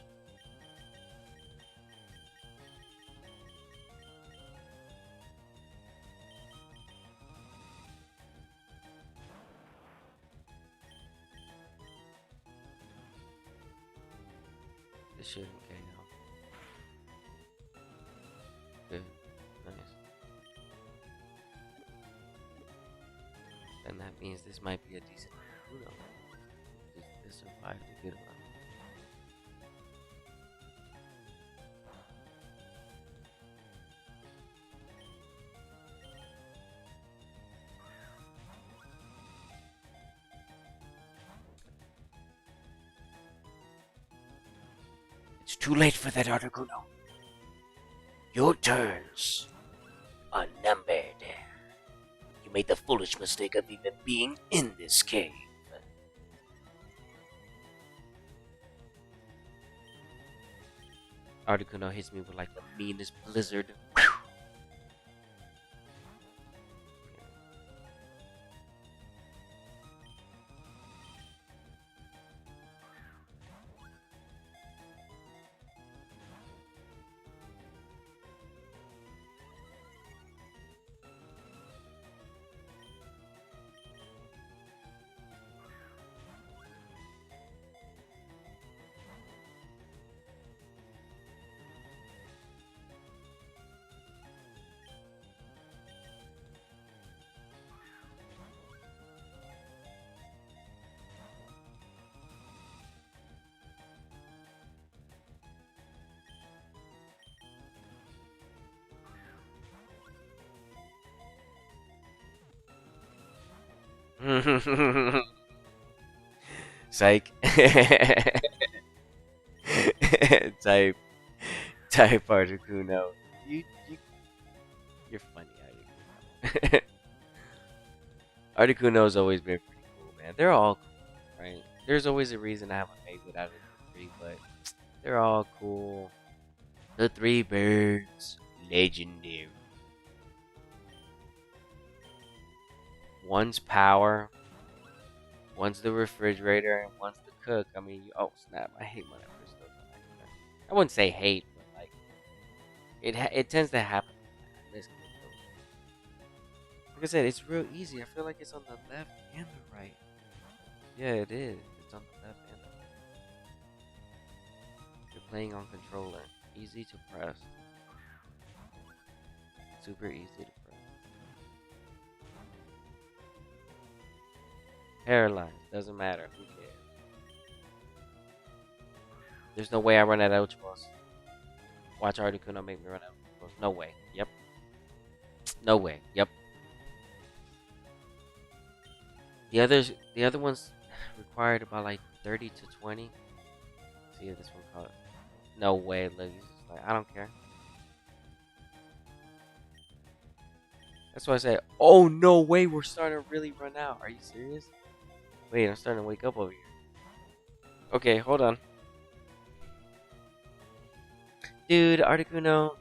This shouldn't KO. Good. Nice. Then that means this might be a decent Uno. This survived a good one. It's too late for that, Articuno. Your turns are numbered. You made the foolish mistake of even being in this cave. Articuno hits me with like the meanest blizzard. Psych. type type Articuno. You're funny, Articuno. Articuno's always been pretty cool, man. They're all cool, right? There's always a reason I have a favorite out of the three, but they're all cool. The three birds, legendary. One's power, one's the refrigerator, and one's the cook. I mean, oh snap! I hate when I first goes on like that. I wouldn't say hate, but like it tends to happen. Like I said, it's real easy. I feel like it's on the left and the right. Yeah, it is. It's on the left and the right. You're playing on controller. Easy to press. Super easy to press. Paralyzed. Doesn't matter. Who cares? There's no way I run out of Ultros. Watch Articuno make me run out of Ultros. No way. Yep. No way. Yep. The other ones required about like 30 to 20. See if this one caught. No way. Look, he's just like, I don't care. That's why I said, oh no way, we're starting to really run out. Are you serious? Wait, I'm starting to wake up over here. Okay, hold on. Dude, Articuno,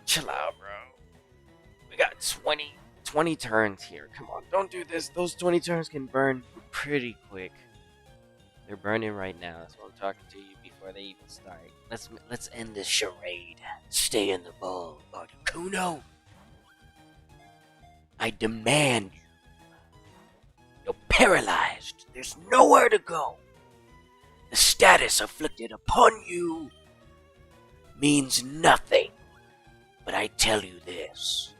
chill out, bro. We got 20 turns here. Come on, don't do this. Those 20 turns can burn pretty quick. They're burning right now. That's why I'm talking to you before they even start. Let's end this charade. Stay in the ball, Articuno. I demand you. You're paralyzed. There's nowhere to go. The status afflicted upon you means nothing. But I tell you this.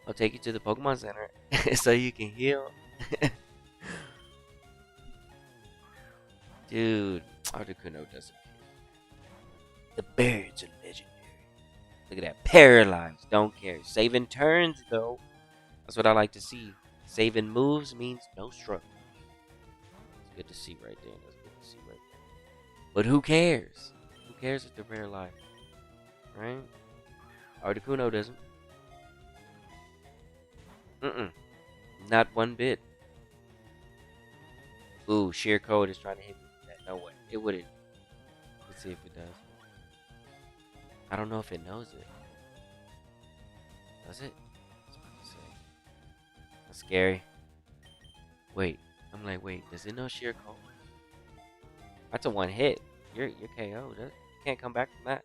I'll take you to the Pokemon Center so you can heal. Dude, Articuno doesn't care. The birds are legendary. Look at that. Paralyzed. Don't care. Saving turns, though. That's what I like to see. Saving moves means no struggle. It's good to see right there. That's good to see right there. But who cares? Who cares if they're paralyzed? Right? Articuno doesn't. Not one bit. Ooh, sheer code is trying to hit me with that. No way. It wouldn't. Let's see if it does. I don't know if it knows it. Does it? I was about to say. That's scary. Wait. I'm like, wait, does it know sheer code? That's a one hit. You're KO. You can't come back from that.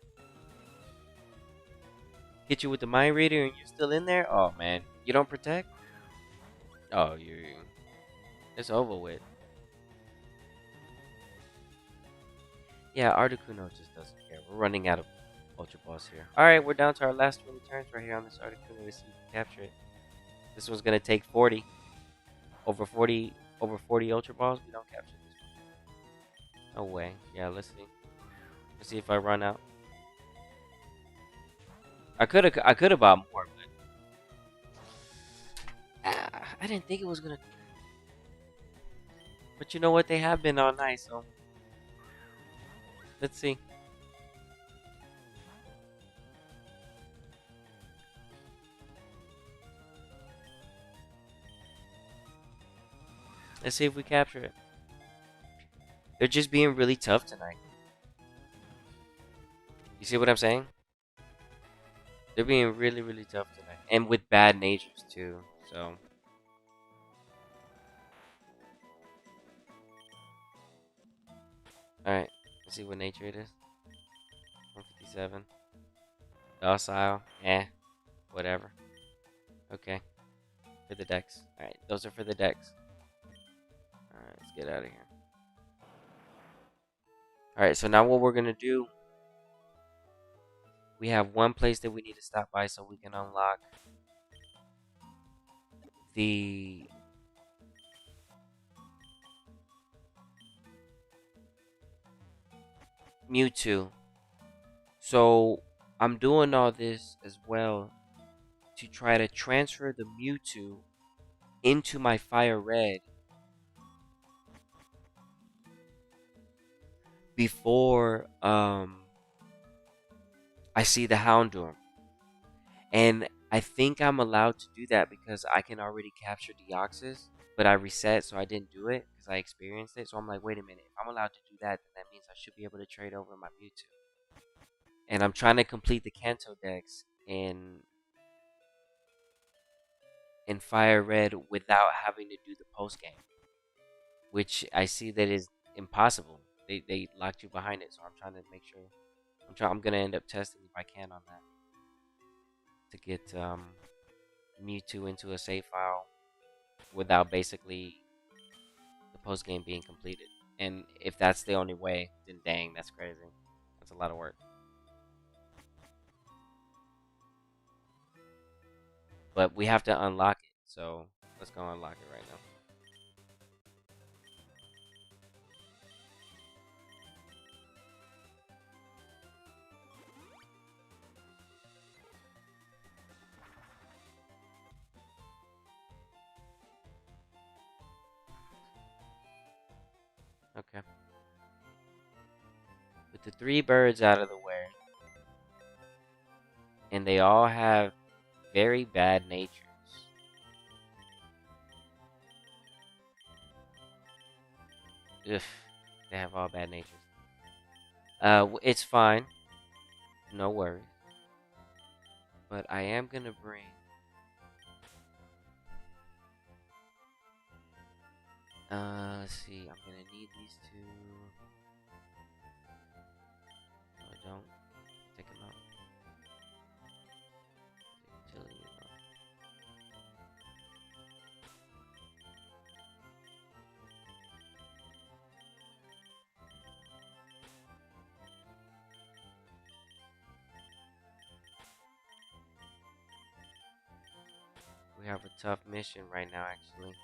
Hit you with the mind reader and you're still in there? Oh man. You don't protect? Oh, it's over with. Yeah, Articuno just doesn't care. We're running out of Ultra Balls here. Alright, we're down to our last 20 turns right here on this Articuno. Let's see if we can capture it. This one's gonna take 40. Over 40 Ultra Balls. We don't capture this one. No way. Yeah, let's see. Let's see if I run out. I could have bought more, but I didn't think it was gonna. But you know what? They have been all nice, so let's see. Let's see if we capture it. They're just being really tough tonight. You see what I'm saying? They're being really, really tough tonight. And with bad natures, too. So. Alright. Let's see what nature it is. 157. Docile. Eh. Whatever. Okay. For the decks. Alright. Those are for the decks. Alright. Let's get out of here. Alright. So now what we're going to do. We have one place that we need to stop by so we can unlock the Mewtwo. So I'm doing all this as well to try to transfer the Mewtwo into my Fire Red before I see the Houndour. And I think I'm allowed to do that because I can already capture Deoxys, but I reset, so I didn't do it because I experienced it. So I'm like, wait a minute, if I'm allowed to do that, then that means I should be able to trade over my Mewtwo. And I'm trying to complete the Kanto decks in Fire Red without having to do the post game, which I see that is impossible. They locked you behind it, so I'm trying to make sure. I'm gonna end up testing if I can on that to get Mewtwo into a save file without basically the post game being completed. And if that's the only way, then dang, that's crazy. That's a lot of work. But we have to unlock it, so let's go unlock it right now. Okay. With the three birds out of the way, and they all have very bad natures. Ugh, they have all bad natures. It's fine. No worries. But I am gonna bring. Let's see. I'm gonna need these two. No, I don't. Take them out. Utility out. We have a tough mission right now, actually.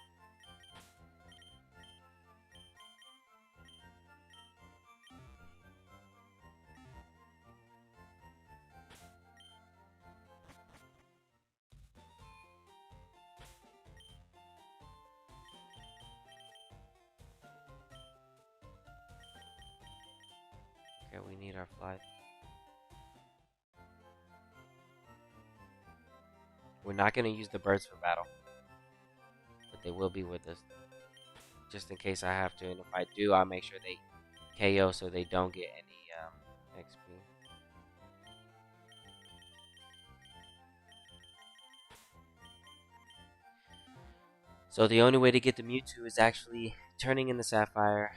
Okay, we need our flight. We're not gonna use the birds for battle. They will be with us just in case I have to, and if I do, I'll make sure they KO so they don't get any XP. So the only way to get the Mewtwo is actually turning in the Sapphire.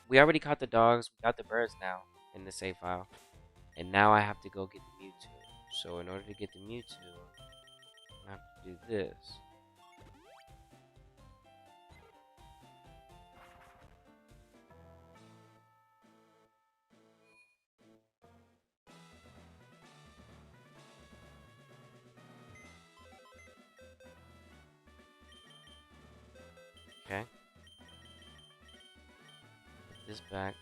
We already caught the dogs, we got the birds now in the save file. And now I have to go get the Mewtwo. So in order to get the Mewtwo, I have to do this. Okay. Put this back.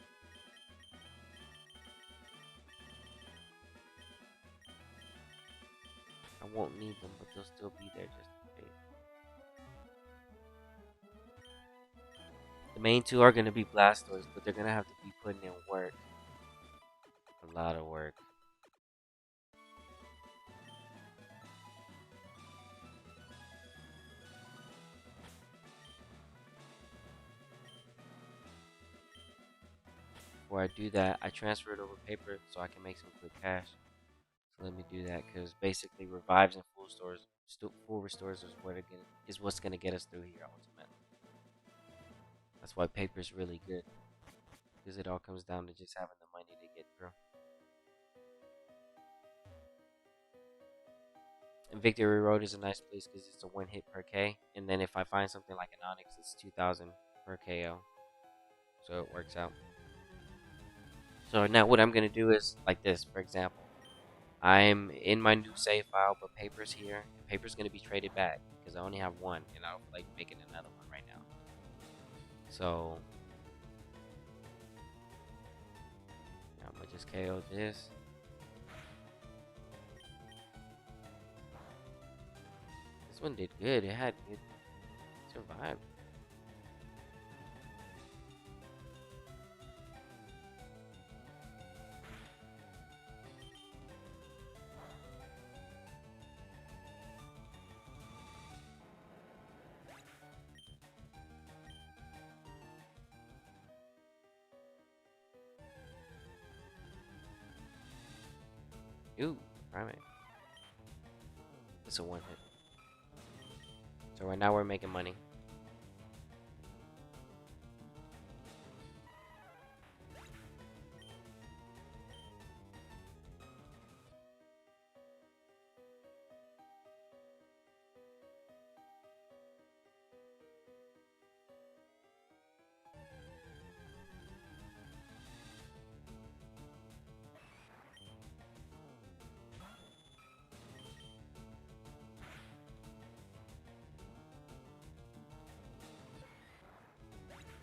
I won't need them, but they'll still be there just in case. The main two are going to be Blastoise, but they're going to have to be putting in work. A lot of work. Before I do that, I transfer it over paper so I can make some quick cash. So let me do that, because basically revives and full restores is what's gonna get us through here ultimately. That's why paper is really good, because it all comes down to just having the money to get through. And Victory Road is a nice place because it's a 1 hit per K, and then if I find something like an Onyx, it's 2,000 per KO. So it works out. So now what I'm gonna do is like this, for example. I'm in my new save file, but paper's here. Paper's gonna be traded back because I only have one, and I don't like making another one right now. So I'm gonna just KO this. This one did good. It survived. Ooh, primate. It's a 1 hit. So right now we're making money.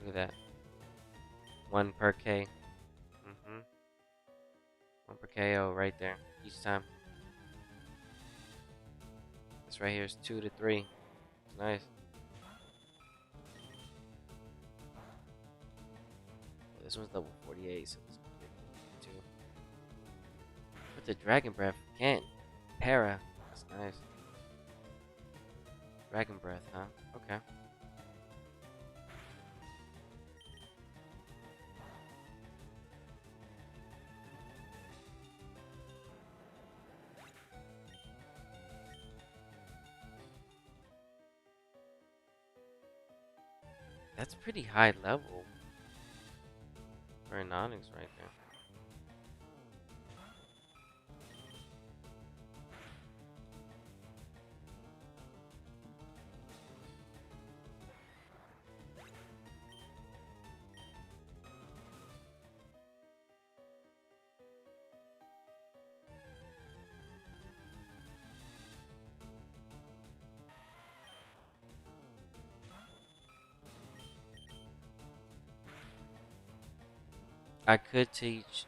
Look at that. 1 per K. Mm-hmm. 1 per KO right there each time. This right here is 2 to 3. It's nice. Well, this one's level 48, so it's gonna be 2. With the Dragon Breath, can't. Para. That's nice. Dragon Breath, huh? Okay. That's pretty high level for an Onyx right there. I could teach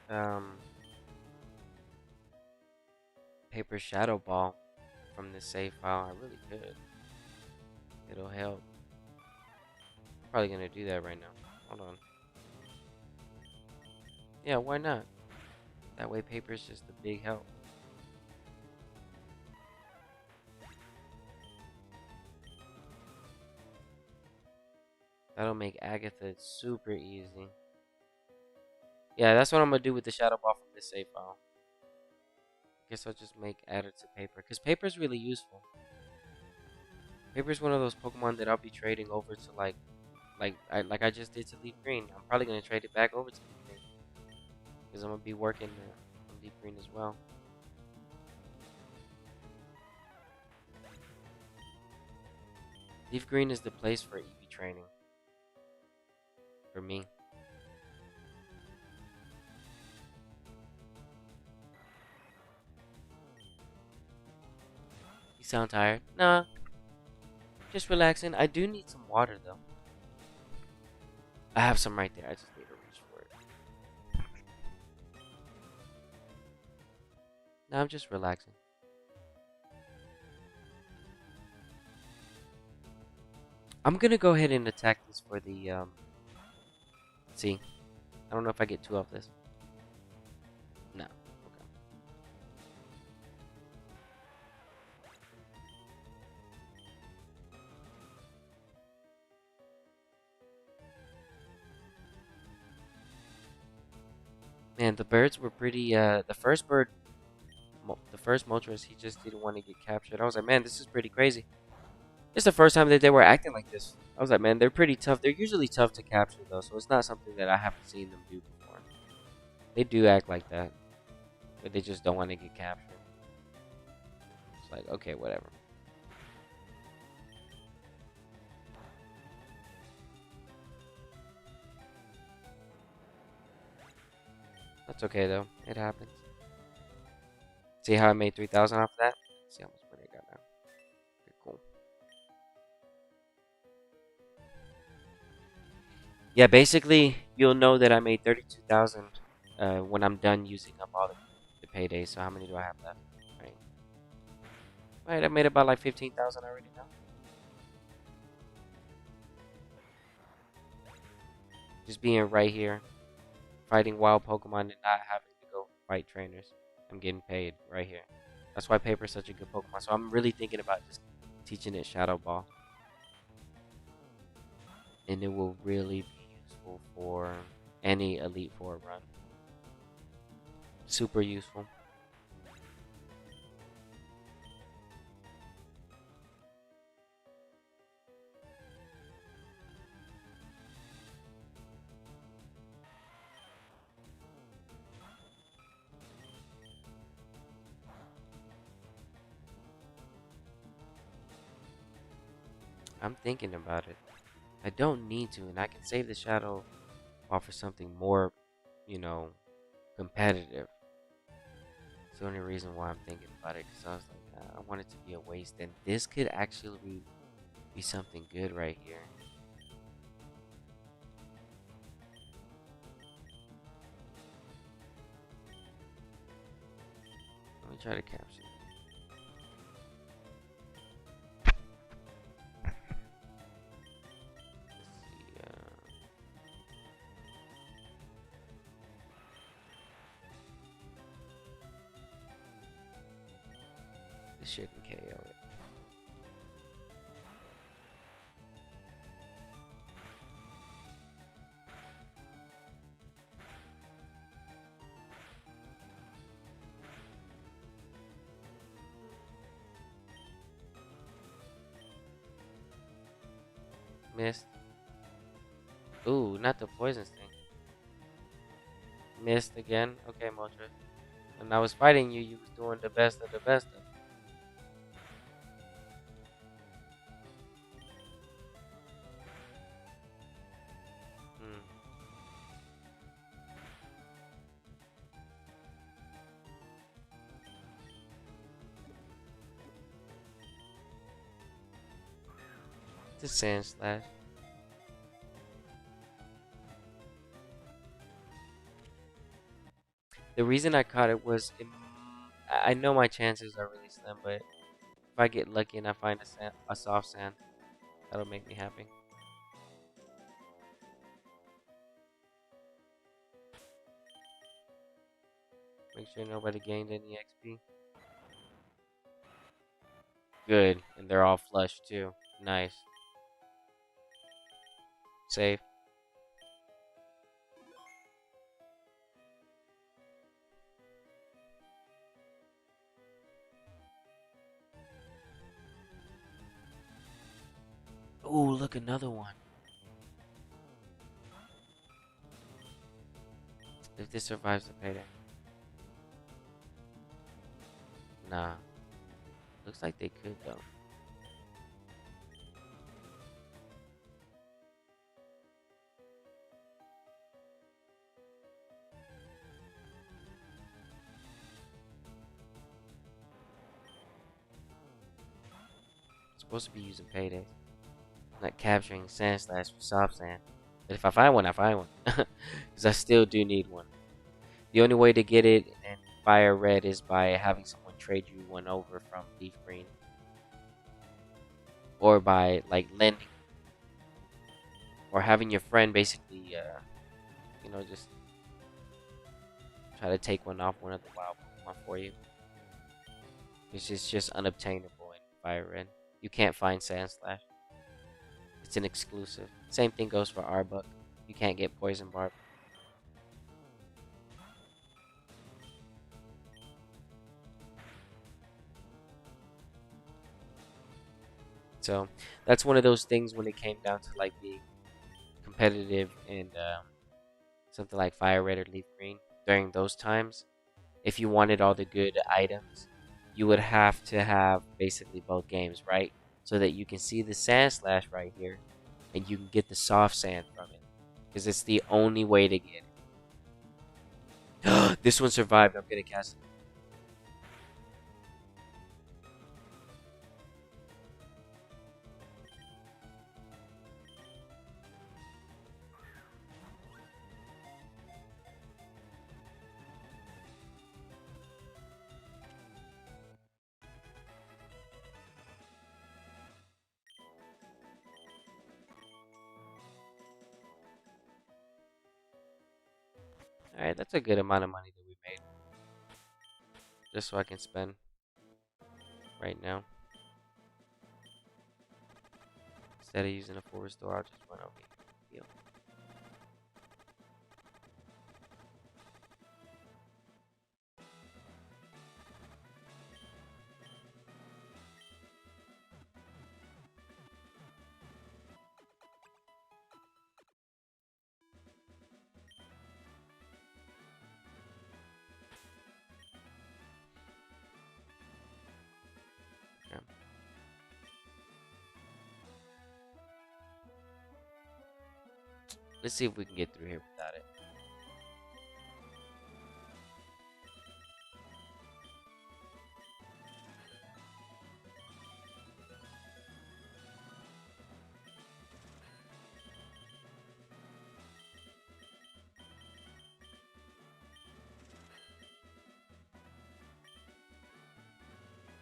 Paper Shadow Ball from the save file. I really could. It'll help. I'm probably gonna do that right now. Hold on. Yeah, why not? That way Paper's just a big help. That'll make Agatha super easy. Yeah, that's what I'm gonna do with the Shadow Ball from this save file. Guess I'll just make add it to paper, because paper is really useful. Paper is one of those Pokemon that I'll be trading over to like I just did to Leaf Green. I'm probably gonna trade it back over to Leaf Green because I'm gonna be working on Leaf Green as well. Leaf Green is the place for EV training for me. You sound tired? Nah, just relaxing. I do need some water though. I have some right there. I just need to reach for it. Now I'm just relaxing. I'm gonna go ahead and attack this for the see. I don't know if I get two off this. No. Okay. Man, the birds were pretty. The first bird, the first Moltres, he just didn't want to get captured. I was like, man, this is pretty crazy. It's the first time that they were acting like this. I was like, man, they're pretty tough. They're usually tough to capture though, so it's not something that I haven't seen them do before. They do act like that, but they just don't want to get captured. It's like, okay, whatever. That's okay though. It happens. See how I made 3,000 off of that? Let's see how much money I got now. Okay, cool. Yeah, basically, you'll know that I made 32,000 when I'm done using up all the paydays. So how many do I have left? Right. Right, I made about like 15,000 already now. Just being right here, fighting wild Pokemon and not having to go fight trainers. I'm getting paid right here. That's why Paper is such a good Pokemon. So I'm really thinking about just teaching it Shadow Ball. And it will really be useful for any Elite Four run. Super useful. I'm thinking about it. I don't need to, and I can save the Shadow Ball for something more, you know, competitive. It's the only reason why I'm thinking about it, because I was like, I want it to be a waste, and this could actually be something good right here. Let me try to capture it. Let's see, this shouldn't KO it. Missed. Ooh, not the poison sting. Missed again. Okay, Moltres. When I was fighting you, you was doing the best of the best of. Hmm. It's a Sand Slash. The reason I caught it was, I know my chances are really slim, but if I get lucky and I find a soft sand, that'll make me happy. Make sure nobody gained any XP. Good, and they're all flush too. Nice. save. Ooh, look, another one. If this survives the payday. Nah. Looks like they could, though. Supposed to be using paydays. Not capturing sand slash for soft sand. But if I find one, I find one. Because I still do need one. The only way to get it in fire red is by having someone trade you one over from leaf green. Or by, like, lending. Or having your friend basically, you know, just try to take one off one of the wild Pokemon for you. It's just unobtainable in fire red. You can't find Sand Slash. It's an exclusive. Same thing goes for Arbok. You can't get Poison Barb. So that's one of those things when it came down to like being competitive in something like Fire Red or Leaf Green during those times. If you wanted all the good items, you would have to have basically both games, right? So that you can see the Sand Slash right here, and you can get the soft sand from it, because it's the only way to get it. This one survived. I'm gonna cast it. Alright, that's a good amount of money that we made. Just so I can spend right now. Instead of using a full restore, I'll just run over here. Yeah. Let's see if we can get through here without it.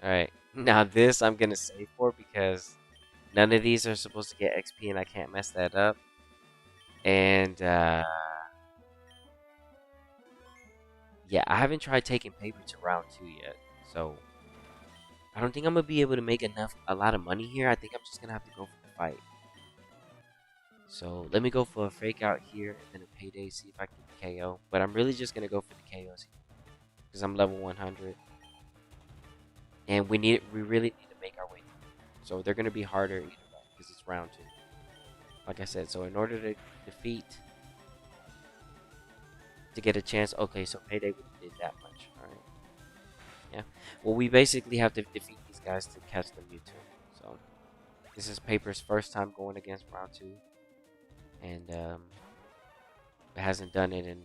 Alright, now this I'm gonna save for because none of these are supposed to get XP and I can't mess that up. And yeah, I haven't tried taking paper to round 2 yet, so I don't think I'm gonna be able to make a lot of money here. I think I'm just gonna have to go for the fight. So let me go for a fake out here and then a payday, see if I can get KO. But I'm really just gonna go for the KOs because I'm level 100, and we really need to make our way through. So they're gonna be harder either way because it's round 2. Like I said, so in order to defeat, to get a chance, okay, so payday wouldn't did that much, alright. Yeah, well, we basically have to defeat these guys to catch the Mewtwo. So this is Paper's first time going against round 2, and it hasn't done it in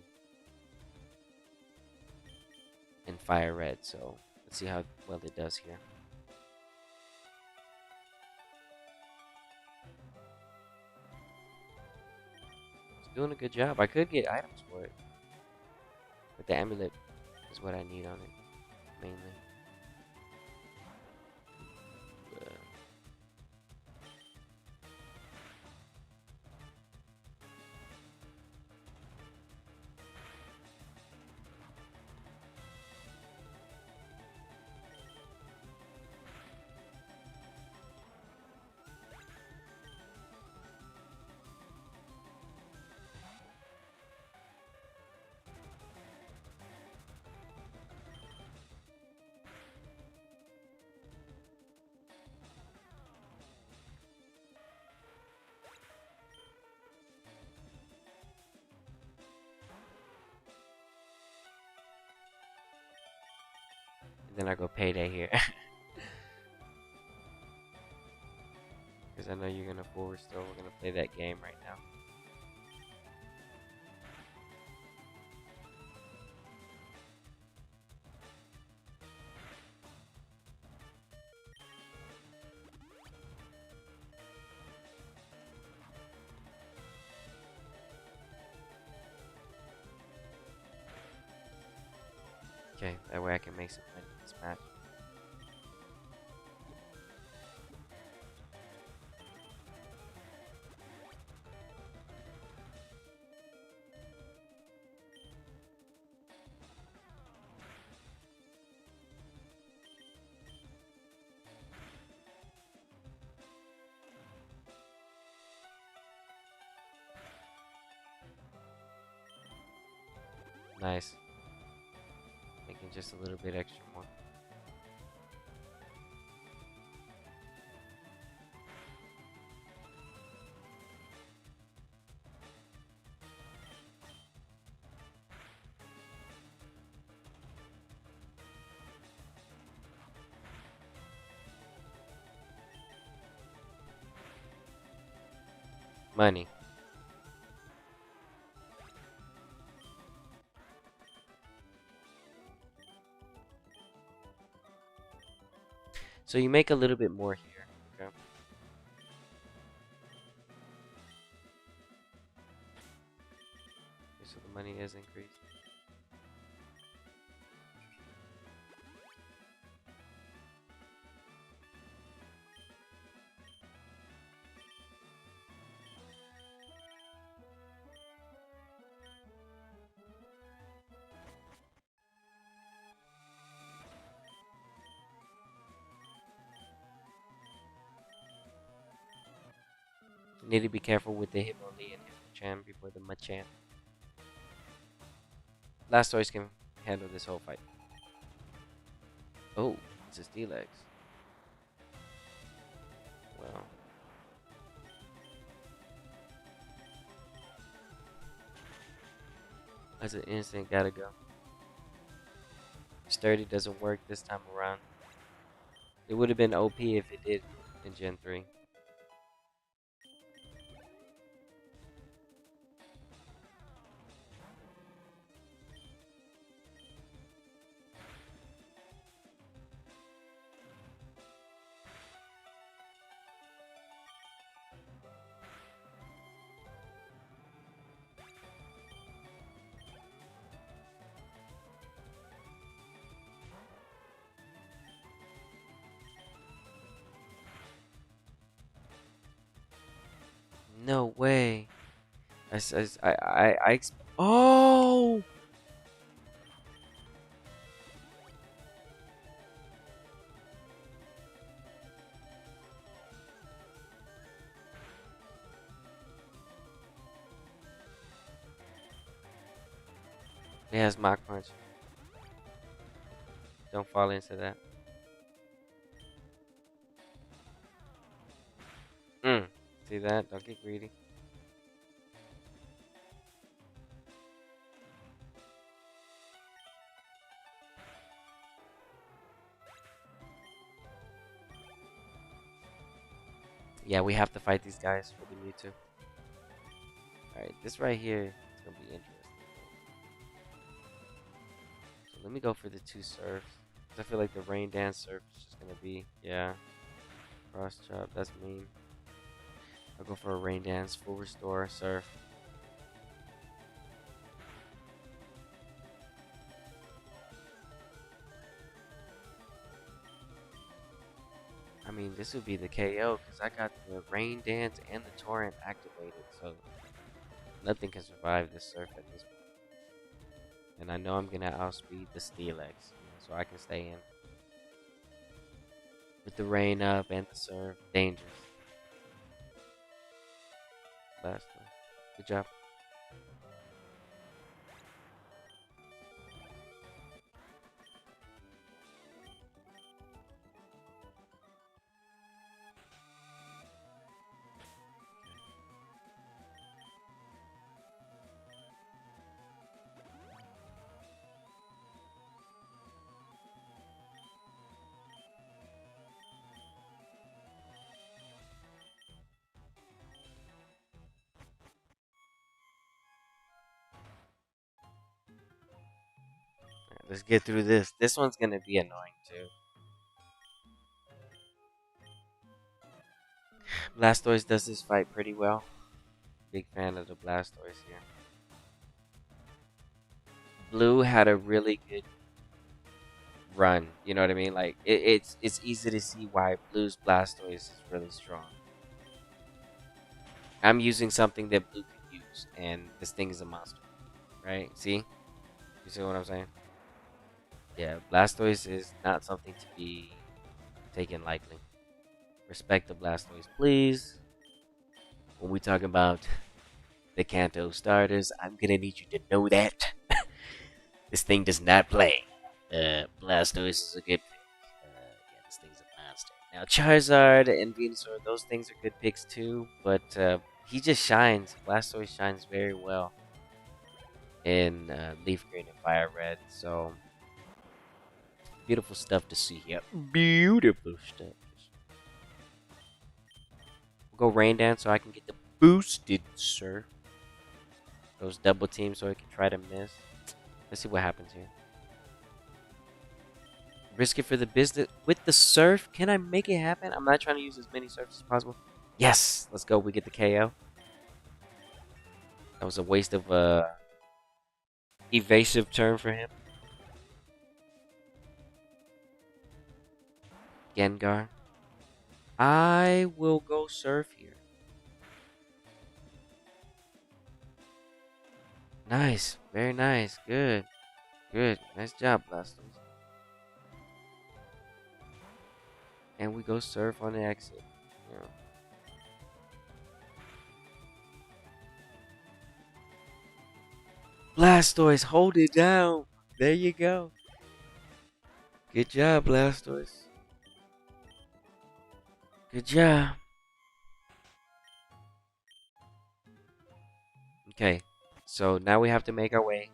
Fire Red, so let's see how well it does here. It's doing a good job. I could get items for it, but the amulet is what I need on it, mainly. Then I go payday here. Because I know you're gonna forward still. We're gonna play that game right now. Okay, that way I can make some money in this match. Nice. Making just a little bit extra more. Money. So you make a little bit more here. Okay. Okay, so the money is increased. You need to be careful with the Hitmonlee and Hitmonchan before the Machamp. Blastoise can handle this whole fight. Oh, it's a Steelix. Well. That's an instant, gotta go. Sturdy doesn't work this time around. It would have been OP if it did in Gen 3. No way. Oh! It has Mach Punch. Don't fall into that. See that? Don't get greedy. Yeah, we have to fight these guys for the Mewtwo. Alright, this right here is gonna be interesting. So let me go for the 2 surfs. I feel like the Rain Dance surf is just gonna be, yeah. Cross chop, that's mean. I'll go for a Rain Dance, full restore, surf. I mean, this would be the KO because I got the Rain Dance and the Torrent activated, so nothing can survive this surf at this point. And I know I'm gonna outspeed the Steelix, so I can stay in. With the rain up and the surf, dangerous. Last one. Good job. Let's get through this. This one's gonna be annoying too. Blastoise does this fight pretty well. Big fan of the Blastoise here. Blue had a really good run. You know what I mean? Like it's easy to see why Blue's Blastoise is really strong. I'm using something that Blue could use, and this thing is a monster, right? See? You see what I'm saying? Yeah, Blastoise is not something to be taken lightly. Respect the Blastoise, please. When we talk about the Kanto starters, I'm gonna need you to know that this thing does not play. Blastoise is a good pick. Yeah, this thing's a monster. Now Charizard and Venusaur, those things are good picks too, but he just shines. Blastoise shines very well in Leaf Green and Fire Red, so beautiful stuff to see here. Beautiful stuff. We'll go Rain Dance so I can get the boosted, sir. Those double teams so I can try to miss. Let's see what happens here. Risk it for the business with the surf. Can I make it happen? I'm not trying to use as many surfs as possible. Yes, let's go. We get the KO. That was a waste of evasive turn for him. Gengar. I will go surf here. Nice. Very nice. Good. Good. Nice job, Blastoise. And we go surf on the exit. Yeah. Blastoise, hold it down. There you go. Good job, Blastoise. Good job. Okay, so now we have to make our way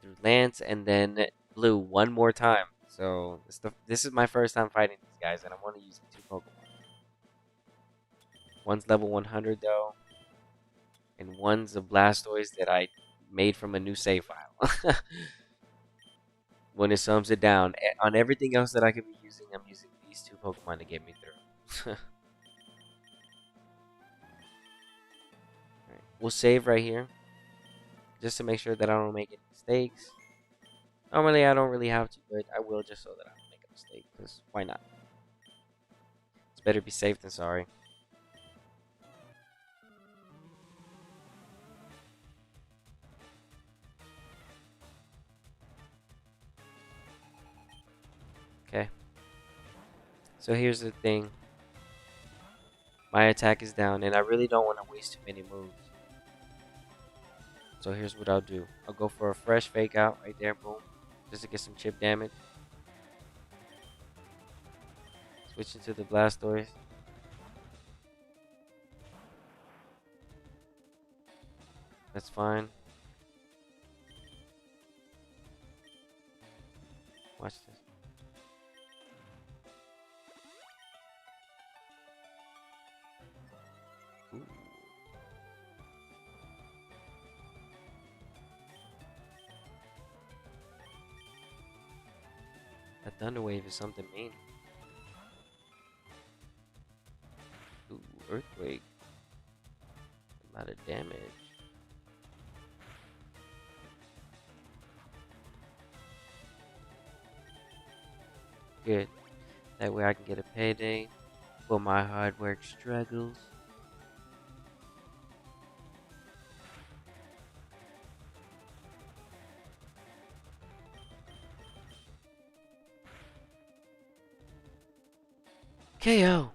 through Lance and then Blue one more time. So this is my first time fighting these guys, and I want to use 2 Pokemon. One's level 100 though, and one's a Blastoise that I made from a new save file. When it sums it down, on everything else that I could be using, I'm using these 2 Pokemon to get me through. Alright, we'll save right here, just to make sure that I don't make any mistakes. Normally, I don't really have to, but I will just so that I don't make a mistake, because why not? It's better be safe than sorry. Okay. So here's the thing. My attack is down, and I really don't want to waste too many moves. So here's what I'll do. I'll go for a fresh fake out right there, boom. Just to get some chip damage. Switch into the Blastoise. That's fine. Watch this. Ooh. That Thunder Wave is something mean. Ooh, Earthquake. A lot of damage. Good. That way I can get a payday for my hard work struggles. KO.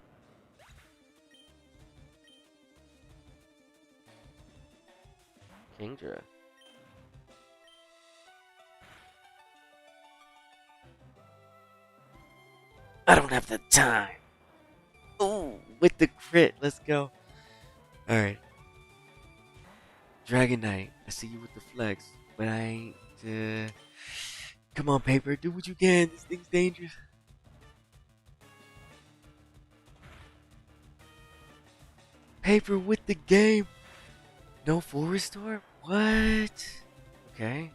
Kingdra. I don't have the time. Ooh, with the crit. Let's go. Alright. Dragonite. I see you with the flex, but I ain't. Come on, Paper. Do what you can. This thing's dangerous. Paper with the game. No Forest Storm? What? Okay.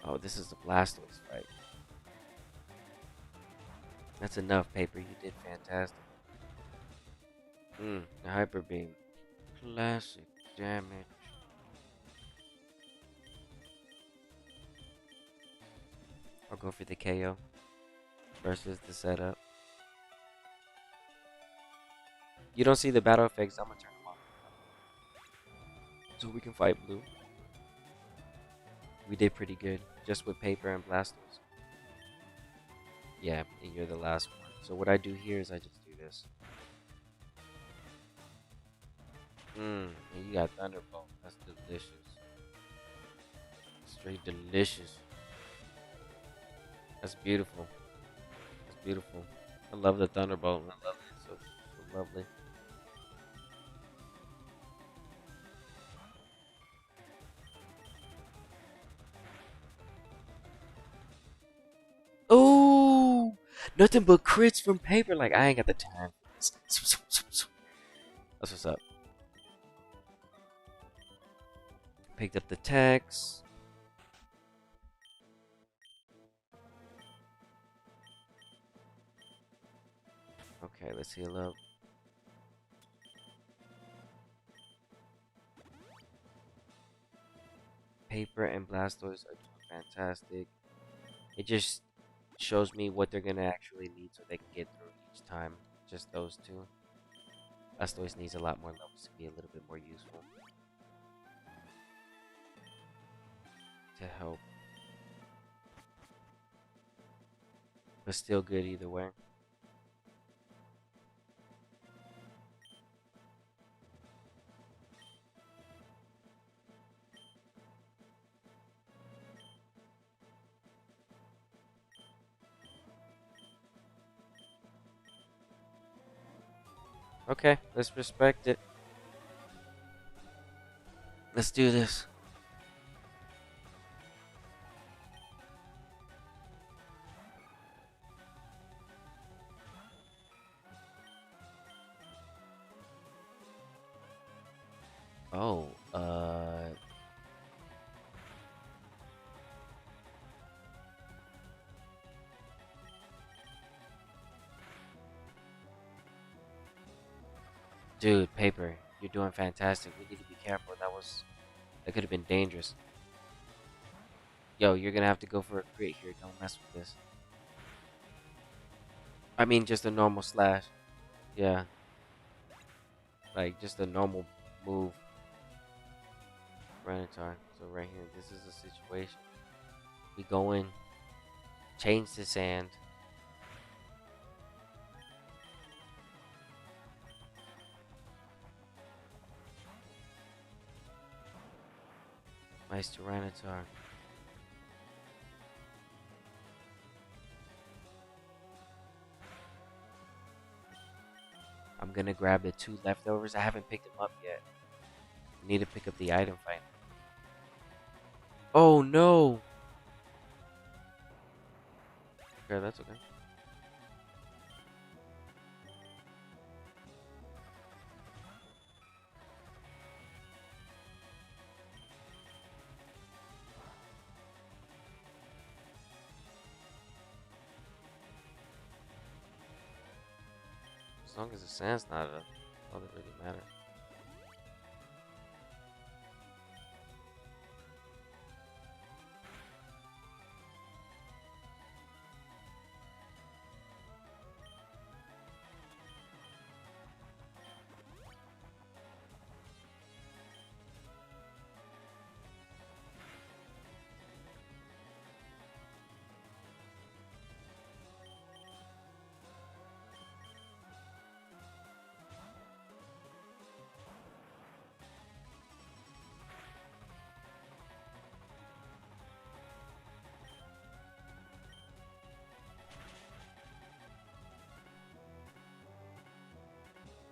Oh, this is the Blastoise fight. That's enough, Paper. You did fantastic. The Hyper Beam. Classic damage. I'll go for the KO versus the setup. You don't see the battle effects. I'm gonna turn them off so we can fight blue. We did pretty good just with Paper and Blastoise. Yeah, and you're the last one. So what I do here is I just do this. And you got Thunderbolt. That's delicious. Straight delicious. That's beautiful. That's beautiful. I love the Thunderbolt. I love it. So lovely. Oh, nothing but crits from Paper. Like, I ain't got the time. That's what's up. Picked up the text. Okay, let's heal up. Paper and Blastoise are doing fantastic. It just shows me what they're gonna actually need so they can get through each time. Just those two. Blastoise needs a lot more levels to be a little bit more useful. To help. But still good either way. Okay, let's respect it. Let's do this. Oh, dude, Paper, you're doing fantastic. We need to be careful. That could have been dangerous. Yo, you're gonna have to go for a crit here. Don't mess with this. I mean, just a normal slash. Yeah, like just a normal move. Renatar. So right here, this is a situation. We go in, change the sand. Nice Tyranitar. I'm gonna grab the 2 leftovers. I haven't picked them up yet. I need to pick up the item fight. Oh no! Okay, that's okay. As long as the sand's not all that really matters.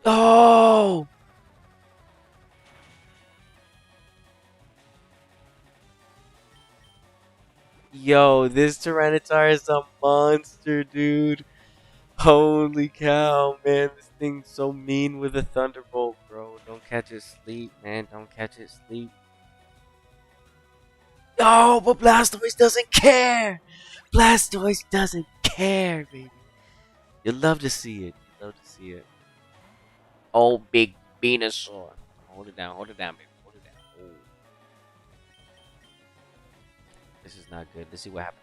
Oh! Yo, this Tyranitar is a monster, dude. Holy cow, man. This thing's so mean with a Thunderbolt, bro. Don't Don't catch it sleep, man. Don't catch it sleep. No, but Blastoise doesn't care. Blastoise doesn't care, baby. You love to see it. You love to see it. Oh, big Venusaur. Hold it down, baby. Hold it down. Oh, this is not good. Let's see what happens.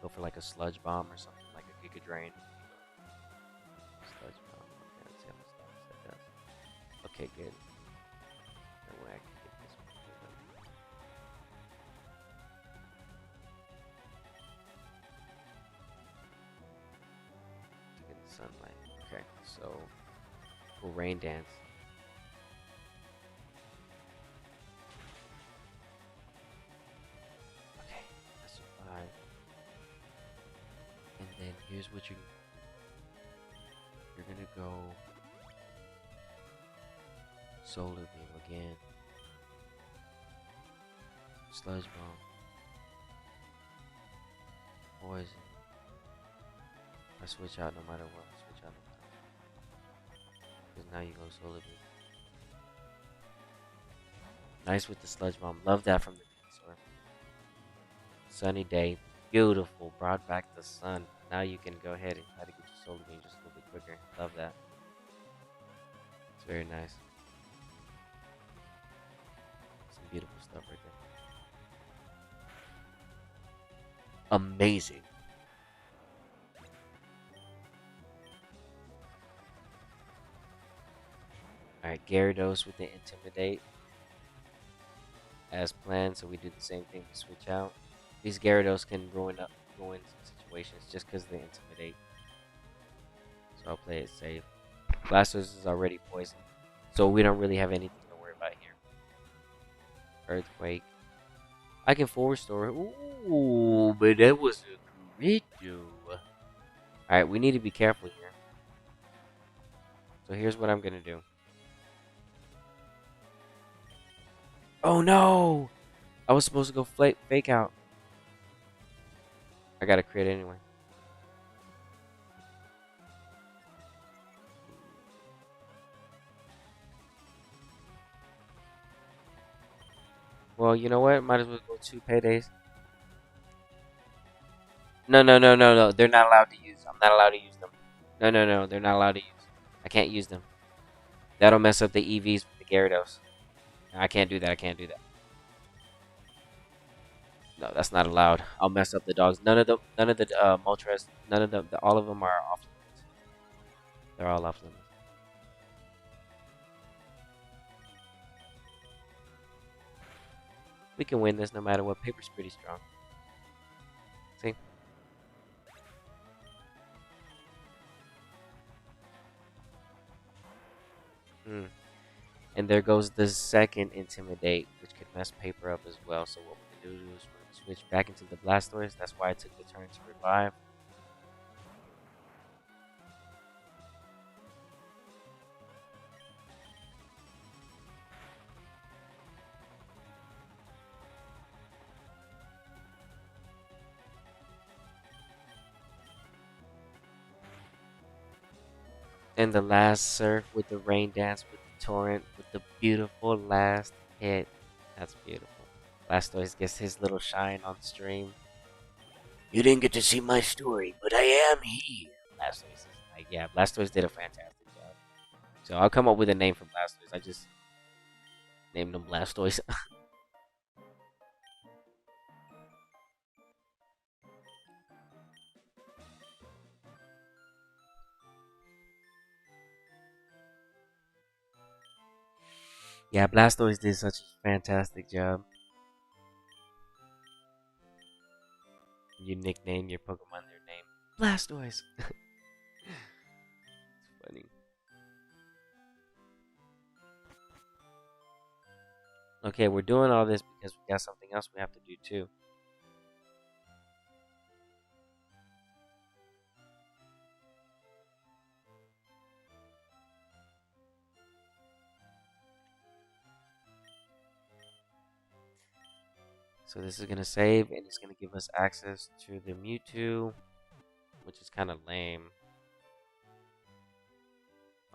Go for like a sludge bomb or something, like a Giga Drain. Sludge bomb. Okay, let's see how much damage that does. Okay, good. No way I can get this one. To get the sunlight. Okay, so we'll rain dance. Okay, I survived. And then here's what you're gonna go solar beam again. Sludge bomb. Poison. I switch out no matter what. Switch out no matter what. Because now you go solar beam. Nice with the sludge bomb. Love that from the Venusaur. Sunny day. Beautiful. Brought back the sun. Now you can go ahead and try to get your solar beam just a little bit quicker. Love that. It's very nice. Some beautiful stuff right there. Amazing. Alright, Gyarados with the Intimidate. As planned, so we do the same thing, we switch out. These Gyarados can ruin situations just because they Intimidate. So I'll play it safe. Blastoise is already poisoned, so we don't really have anything to worry about here. Earthquake. I can full restore. Ooh, but that was a Rico. Alright, we need to be careful here. So here's what I'm gonna do. Oh no! I was supposed to go fake out. I gotta crit anyway. Well, you know what? Might as well go 2 paydays. No. They're not allowed to use. I'm not allowed to use them. No. They're not allowed to use. I can't use them. That'll mess up the EVs with the Gyarados. I can't do that. I can't do that. No, that's not allowed. I'll mess up the dogs. None of the Moltres, none of them, all of them are off limits. They're all off limits. We can win this no matter what. Paper's pretty strong. See? And there goes the second Intimidate, which could mess Paper up as well. So what we're going to do is we're going to switch back into the Blastoise. That's why I took the turn to revive. And the last surf with the rain dance with the torrent with the beautiful last hit. That's beautiful. Blastoise gets his little shine on stream. You didn't get to see my story, but I am here. Blastoise is like, yeah, Blastoise did a fantastic job. So I'll come up with a name for Blastoise. I just named him Blastoise. Yeah, Blastoise did such a fantastic job. You nickname your Pokemon their name. Blastoise. It's funny. Okay, we're doing all this because we got something else we have to do too. So this is gonna save, and it's gonna give us access to the Mewtwo, which is kind of lame.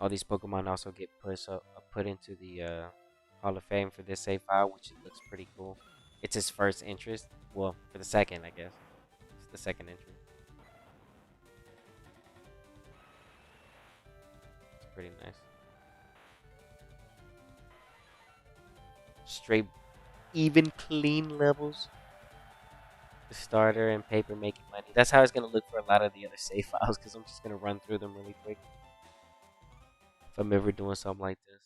All these Pokemon also get put into the Hall of Fame for this save file, which looks pretty cool. It's his first interest. Well, for the second, I guess. It's the second entry. It's pretty nice. Straight, even, clean levels. The starter and paper making money. That's how it's gonna look for a lot of the other save files, because I'm just gonna run through them really quick if I'm ever doing something like this.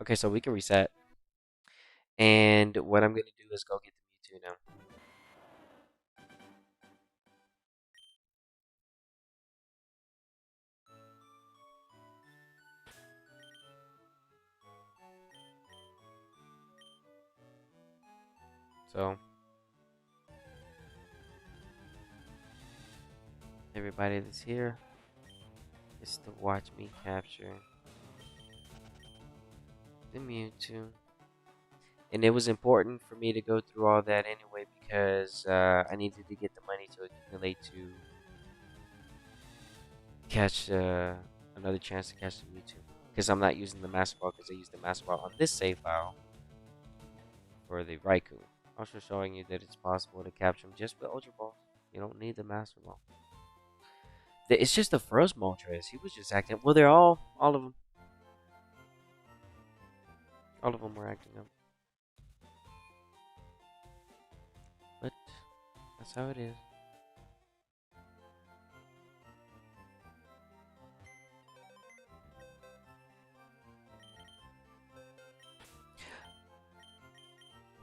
Okay, so we can reset. And what I'm gonna do is go get the Mewtwo now. So everybody that's here is to watch me capture the Mewtwo. And it was important for me to go through all that anyway because I needed to get the money to accumulate to catch another chance to catch the Mewtwo. Because I'm not using the Master Ball because I used the Master Ball on this save file for the Raikou. Also showing you that it's possible to capture him just with Ultra Balls. You don't need the Master Ball. It's just the first Moltres. He was just acting. Well, they're all of them. All of them were acting up. But that's how it is.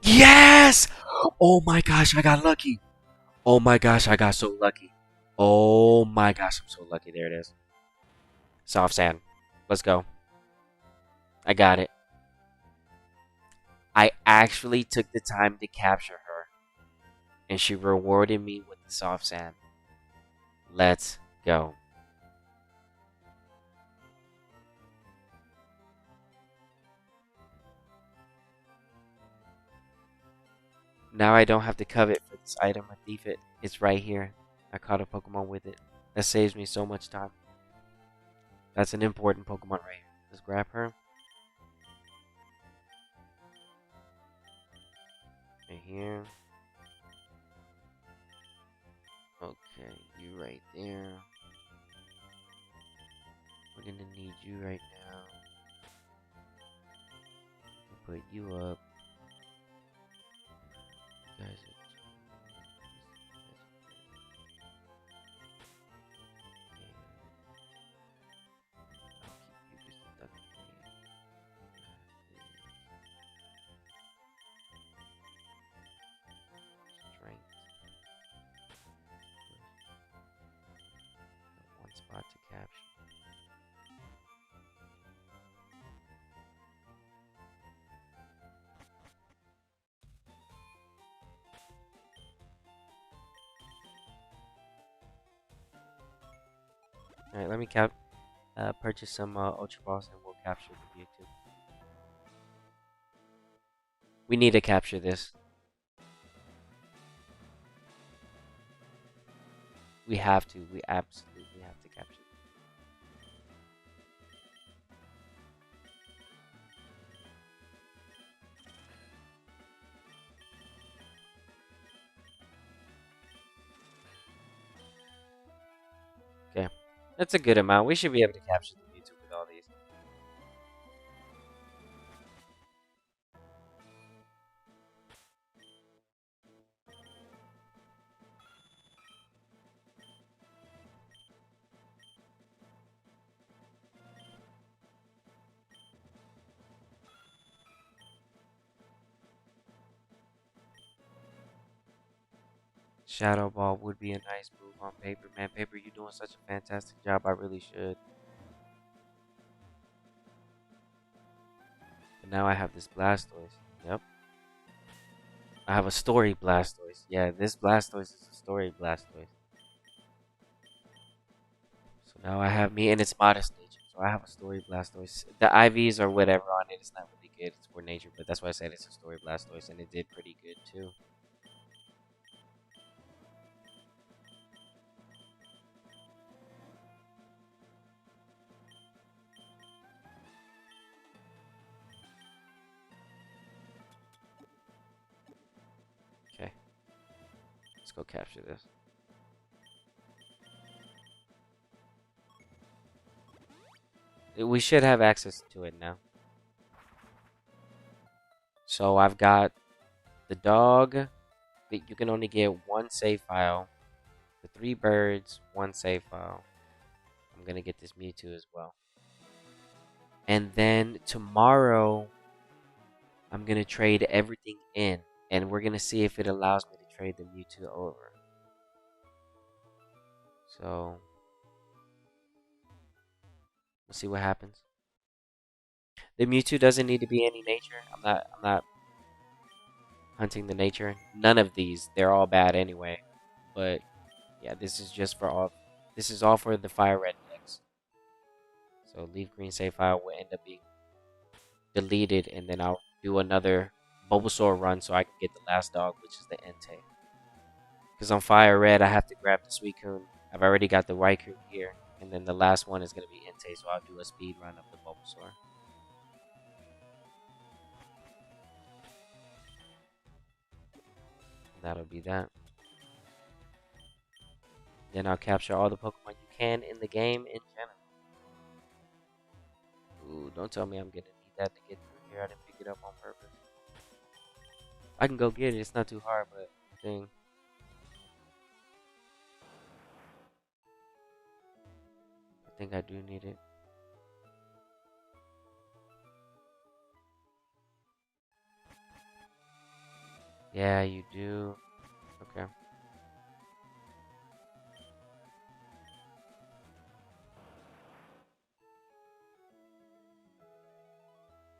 Yes! Oh my gosh, I got lucky. Oh my gosh, I got so lucky. Oh my gosh, I'm so lucky. There it is. Soft sand. Let's go. I got it. I actually took the time to capture her. And she rewarded me with the soft sand. Let's go. Now I don't have to covet for this item or thief it. It's right here. I caught a Pokemon with it. That saves me so much time. That's an important Pokemon right here. Let's grab her. Right here. Okay, you right there. We're gonna need you right now. Put you up. You guys are strength. One spot to capture. Alright, let me purchase some Ultra Balls and we'll capture the Mewtwo. We need to capture this. We have to. We absolutely have to capture it. Okay. That's a good amount. We should be able to capture the Mewtwo with all these. Shadow Ball would be a nice move on paper. Man, paper, you're doing such a fantastic job. I really should. But now I have this Blastoise. Yep. I have a story Blastoise. Yeah, this Blastoise is a story Blastoise. So now I have me, and it's modest nature. So I have a story Blastoise. The IVs or whatever on it is not really good. It's for nature, but that's why I said it's a story Blastoise, and it did pretty good too. Let's go capture this. We should have access to it now. So I've got the dog. That you can only get one save file. The 3 birds, 1 save file. I'm gonna get this Mewtwo as well. And then tomorrow, I'm gonna trade everything in, and we're gonna see if it allows me to trade the Mewtwo over. So we'll see what happens. The Mewtwo doesn't need to be any nature. I'm not hunting the nature. None of these. They're all bad anyway. But yeah, this is just for all. This is all for the fire red decks. So leaf green save file will end up being deleted, and then I'll do another Bulbasaur run so I can get the last dog, which is the Entei. Because on fire red, I have to grab the Suicune. I've already got the Raikou here, and then the last one is going to be Entei, so I'll do a speed run of the Bulbasaur. That'll be that. Then I'll capture all the Pokemon you can in the game in general. Ooh, don't tell me I'm gonna need that to get through here. I didn't pick it up on purpose. I can go get it. It's not too hard, but dang. I think I do need it. Yeah, you do. Okay.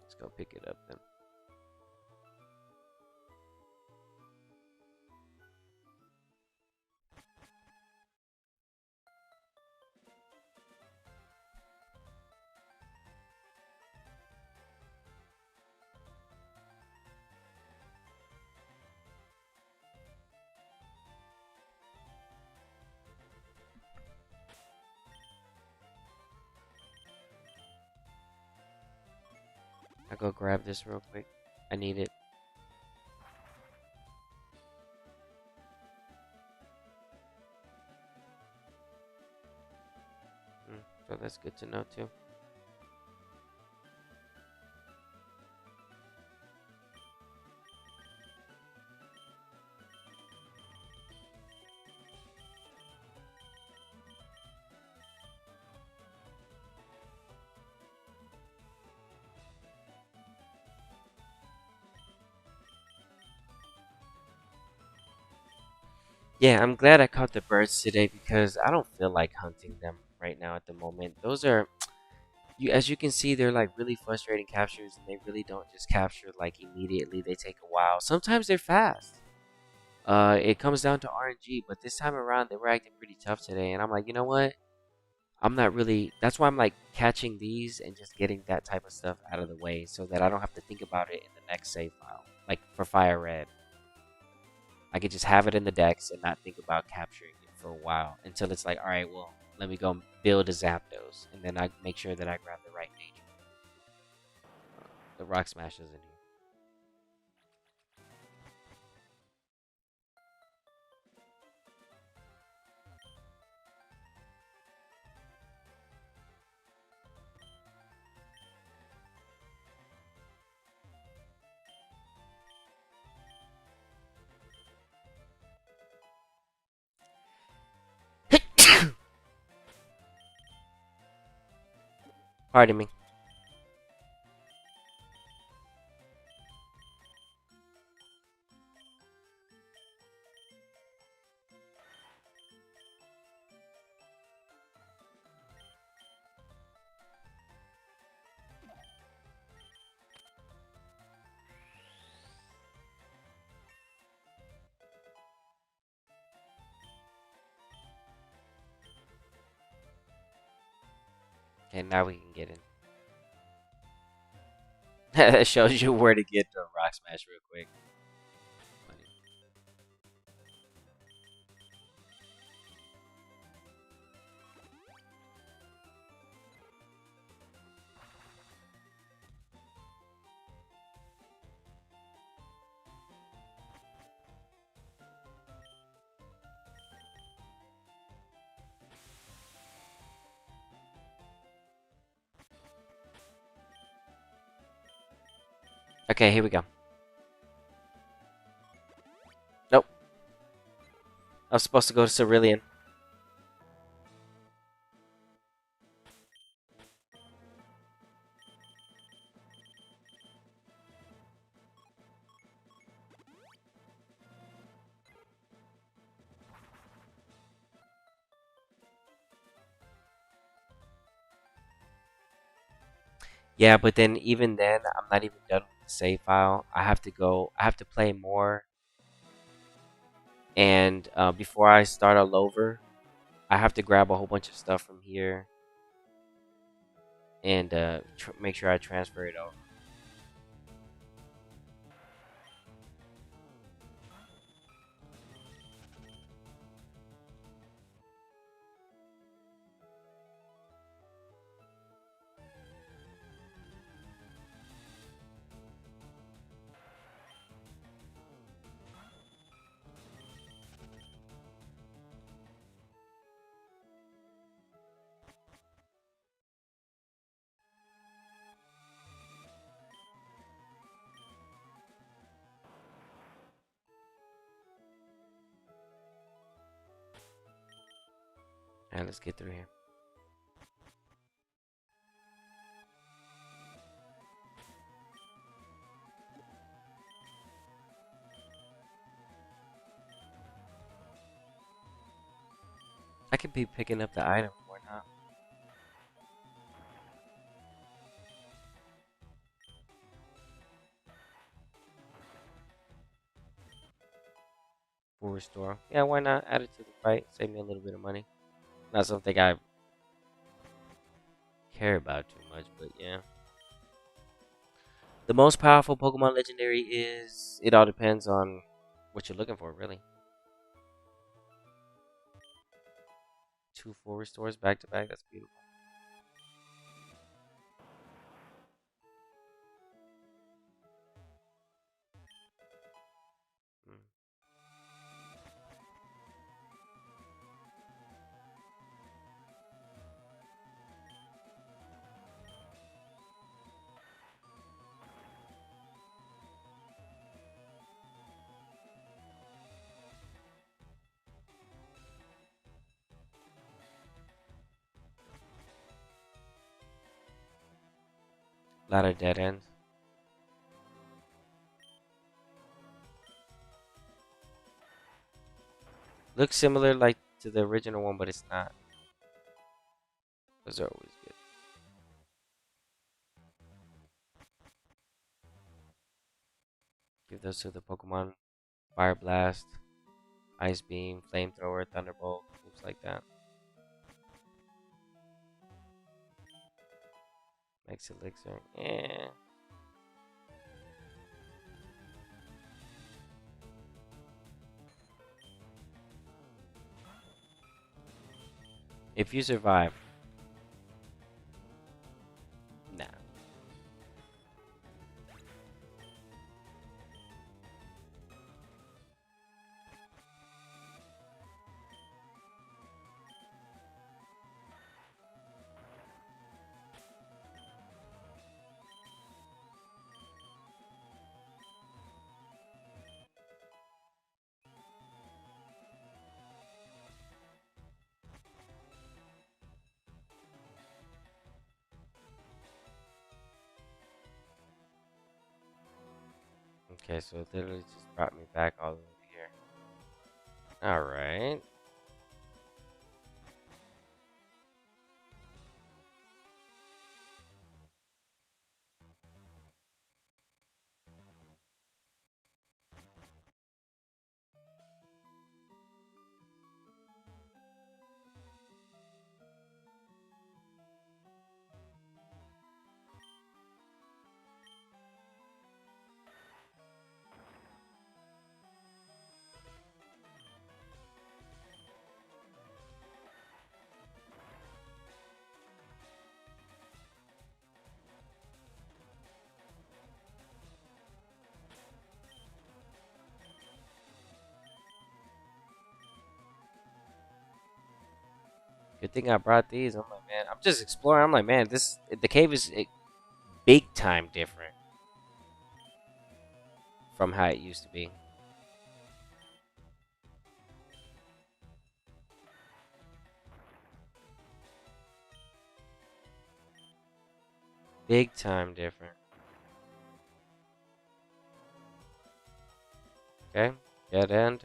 Let's go pick it up then. I'll go grab this real quick. I need it. So that's good to know too. Yeah, I'm glad I caught the birds today because I don't feel like hunting them right now at the moment. Those are as you can see, they're like really frustrating captures, and they really don't just capture like immediately. They take a while. Sometimes they're fast. It comes down to RNG, but this time around they were acting pretty tough today, and I'm like, you know what? I'm not really. That's why I'm like catching these and just getting that type of stuff out of the way, so that I don't have to think about it in the next save file. Like for Fire Red, I could just have it in the decks and not think about capturing it for a while until it's like, all right, well, let me go build a Zapdos, and then I make sure that I grab the right nature. The Rock Smash is in here. Pardon me. Okay, now we can get in. That shows you where to get the Rock Smash real quick. Funny. Okay, here we go. Nope. I was supposed to go to Cerulean. Yeah, but then even then, I'm not even done with the save file. I have to go. I have to play more, and before I start all over, I have to grab a whole bunch of stuff from here and make sure I transfer it over. All right, let's get through here. I could be picking up the item or not. Full restore. Yeah, why not? Add it to the fight. Save me a little bit of money. Not something I care about too much, but yeah. The most powerful Pokemon legendary is. It all depends on what you're looking for, really. 2 full restores back to back. That's beautiful. Mm. A lot of dead ends. Looks similar like to the original one, but it's not. Those are always good. Give those to the Pokemon. Fire Blast, Ice Beam, Flamethrower, Thunderbolt, moves like that. Max Elixir. Yeah. If you survive. Nah. Okay, so it literally just brought me back all the way here. Alright. Good thing I brought these. I'm like, man, I'm just exploring. I'm like, man, the cave is big time different. from how it used to be. Big time different. Okay, dead end.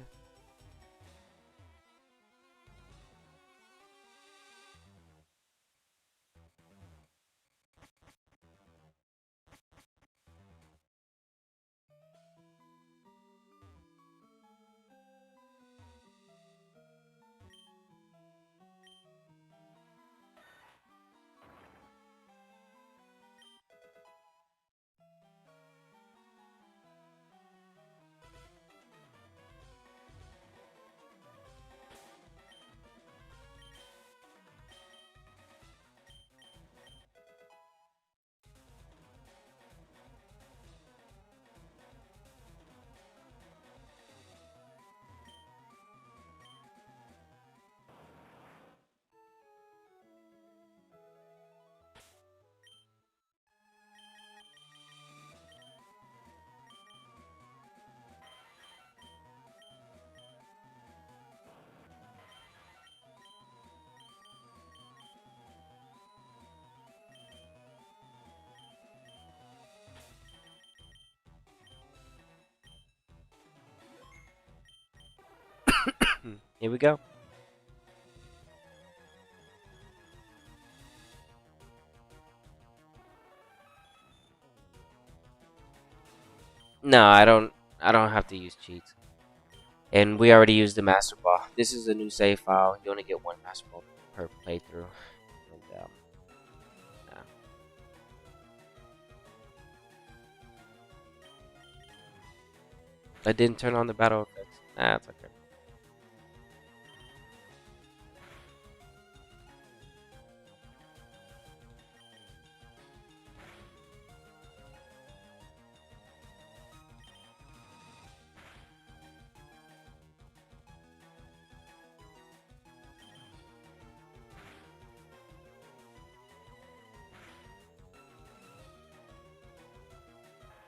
Here we go. No, I don't. I don't have to use cheats. And we already used the master ball. This is a new save file. You only get one master ball per playthrough. And nah. I didn't turn on the battle effects. Nah, it's okay.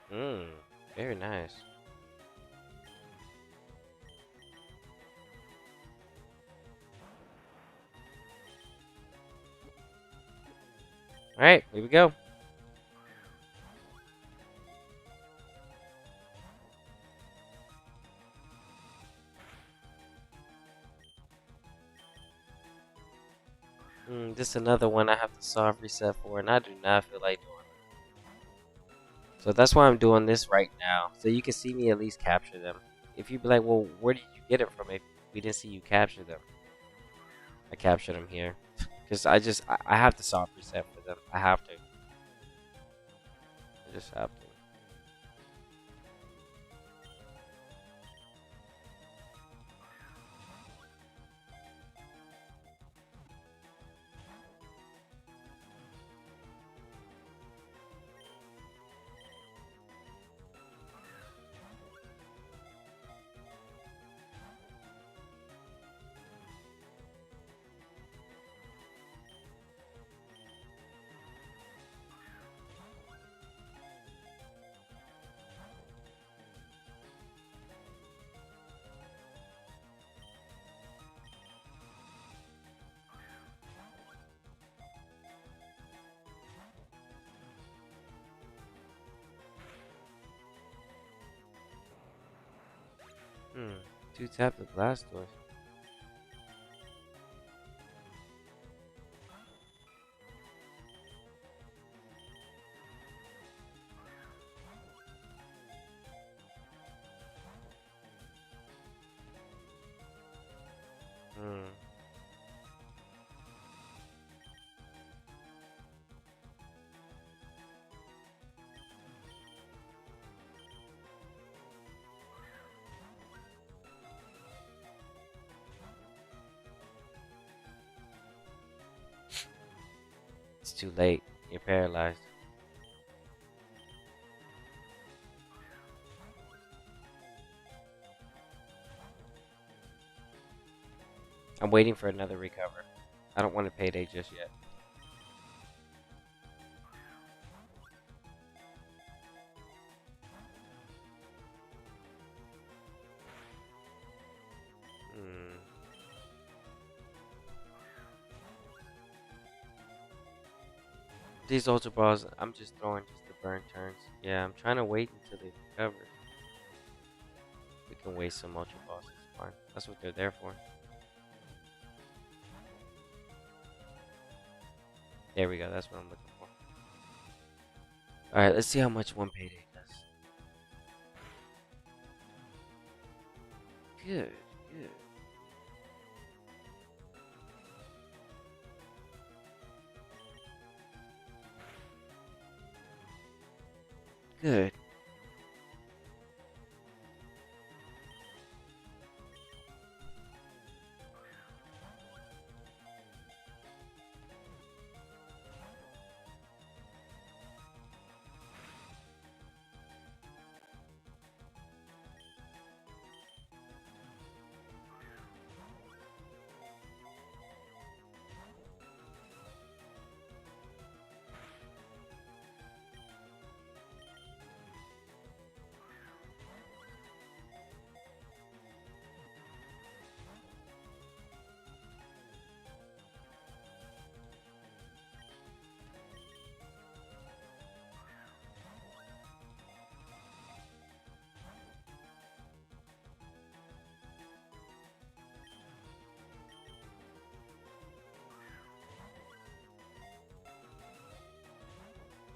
Mmm, very nice. Alright, here we go. This is another one I have to soft reset for, and I do not feel like doing it. So that's why I'm doing this right now, so you can see me at least capture them. If you be like, well, where did you get it from if we didn't see you capture them? I captured them here. Because I have to soft reset for them. I have to. I just have to. Two tap the Blastoise. It's too late. You're paralyzed. I'm waiting for another recover. I don't want a payday just yet. These Ultra Balls, I'm just throwing just to burn turns. Yeah, I'm trying to wait until they recover. We can waste some Ultra Balls. It's fine. That's what they're there for. There we go. That's what I'm looking for. Alright, let's see how much one payday does. Good, good. Good.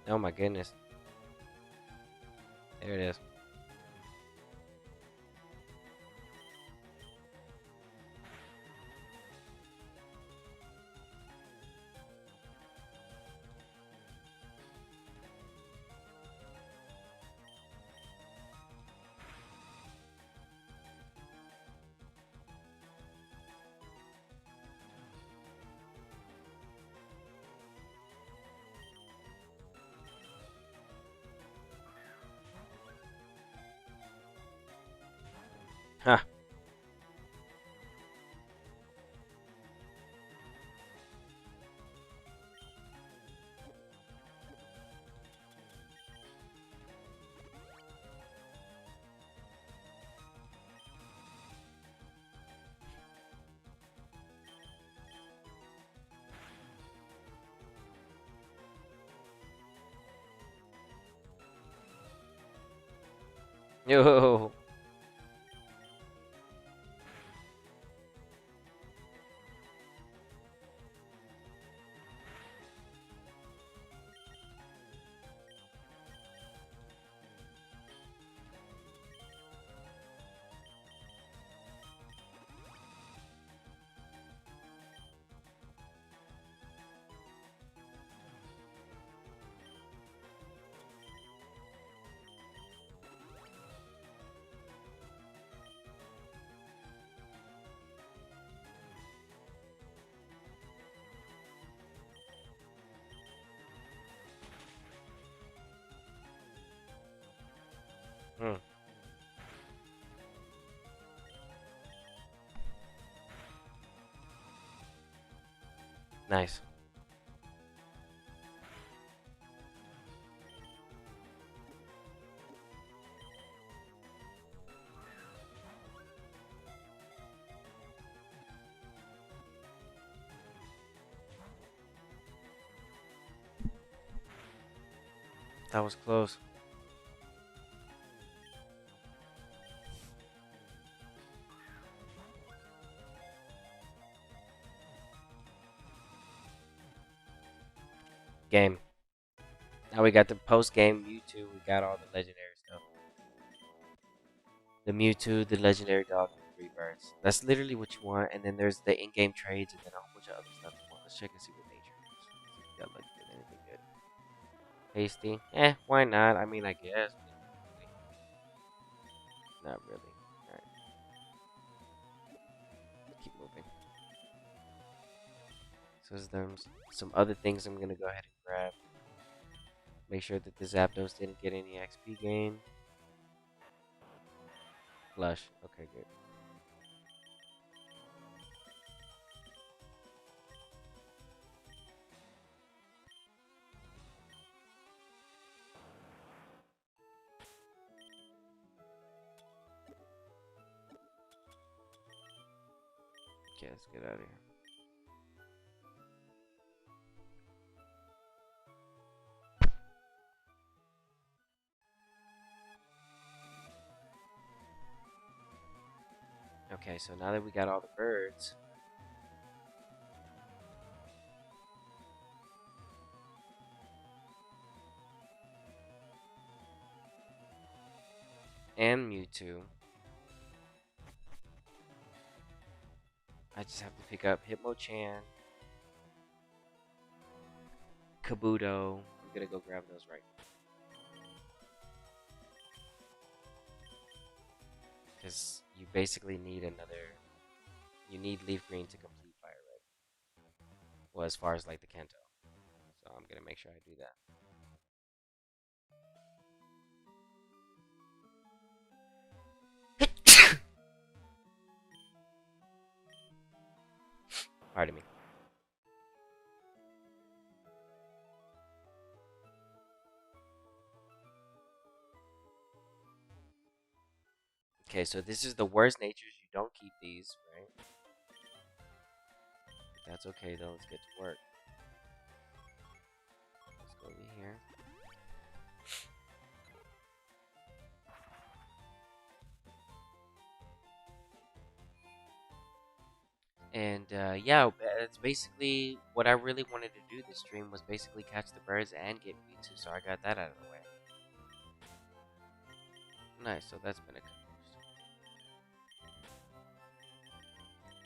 Oh my goodness. There it is. Huh. Yo. Hmm. Nice. That was close. Game. Now we got the post game Mewtwo. We got all the legendary stuff. The Mewtwo, the legendary dog, and the 3 birds. That's literally what you want. And then there's the in-game trades, and then a whole bunch of other stuff you want. Let's check and see what nature is. See if we got like anything good. Hasty. Why not? I mean, I guess. Not really. Alright, keep moving. So there's some other things I'm gonna go ahead and grab. Make sure that the Zapdos didn't get any XP gain. Flush. Okay, good. Okay, let's get out of here. Okay, so now that we got all the birds, and Mewtwo, I just have to pick up Hitmonchan, Kabuto. I'm gonna go grab those right now. Because you basically need another. You need Leaf Green to complete Fire Red. Well, as far as like the Kanto. So I'm gonna make sure I do that. Pardon me. Okay, so this is the worst natures. You don't keep these, right? That's okay though. Let's get to work. Let's go over here. And yeah, that's basically what I really wanted to do this stream was basically catch the birds and get Mewtwo, so I got that out of the way. Nice, so that's been accomplished.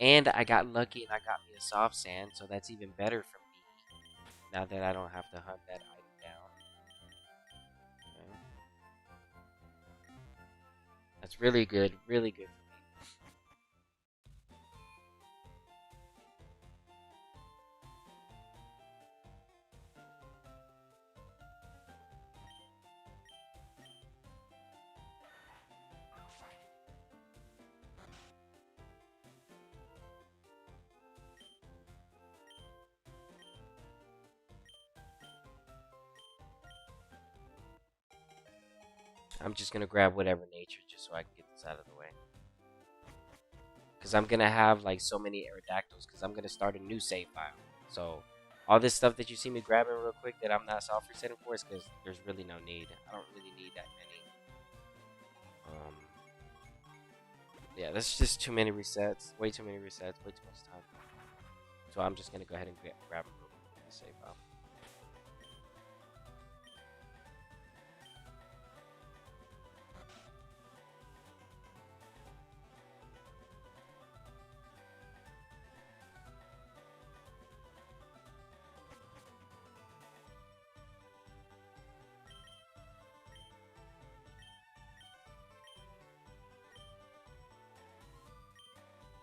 And I got lucky and I got me a soft sand, so that's even better for me. Now that I don't have to hunt that item down. Okay. That's really good for me. I'm just gonna grab whatever nature just so I can get this out of the way. Because I'm gonna have like so many Aerodactyls because I'm gonna start a new save file. So all this stuff that you see me grabbing real quick that I'm not soft resetting for is because there's really no need. I don't really need that many. Yeah, that's just too many resets. Way too many resets. Way too much time. So I'm just gonna go ahead and grab them real quick in the save file.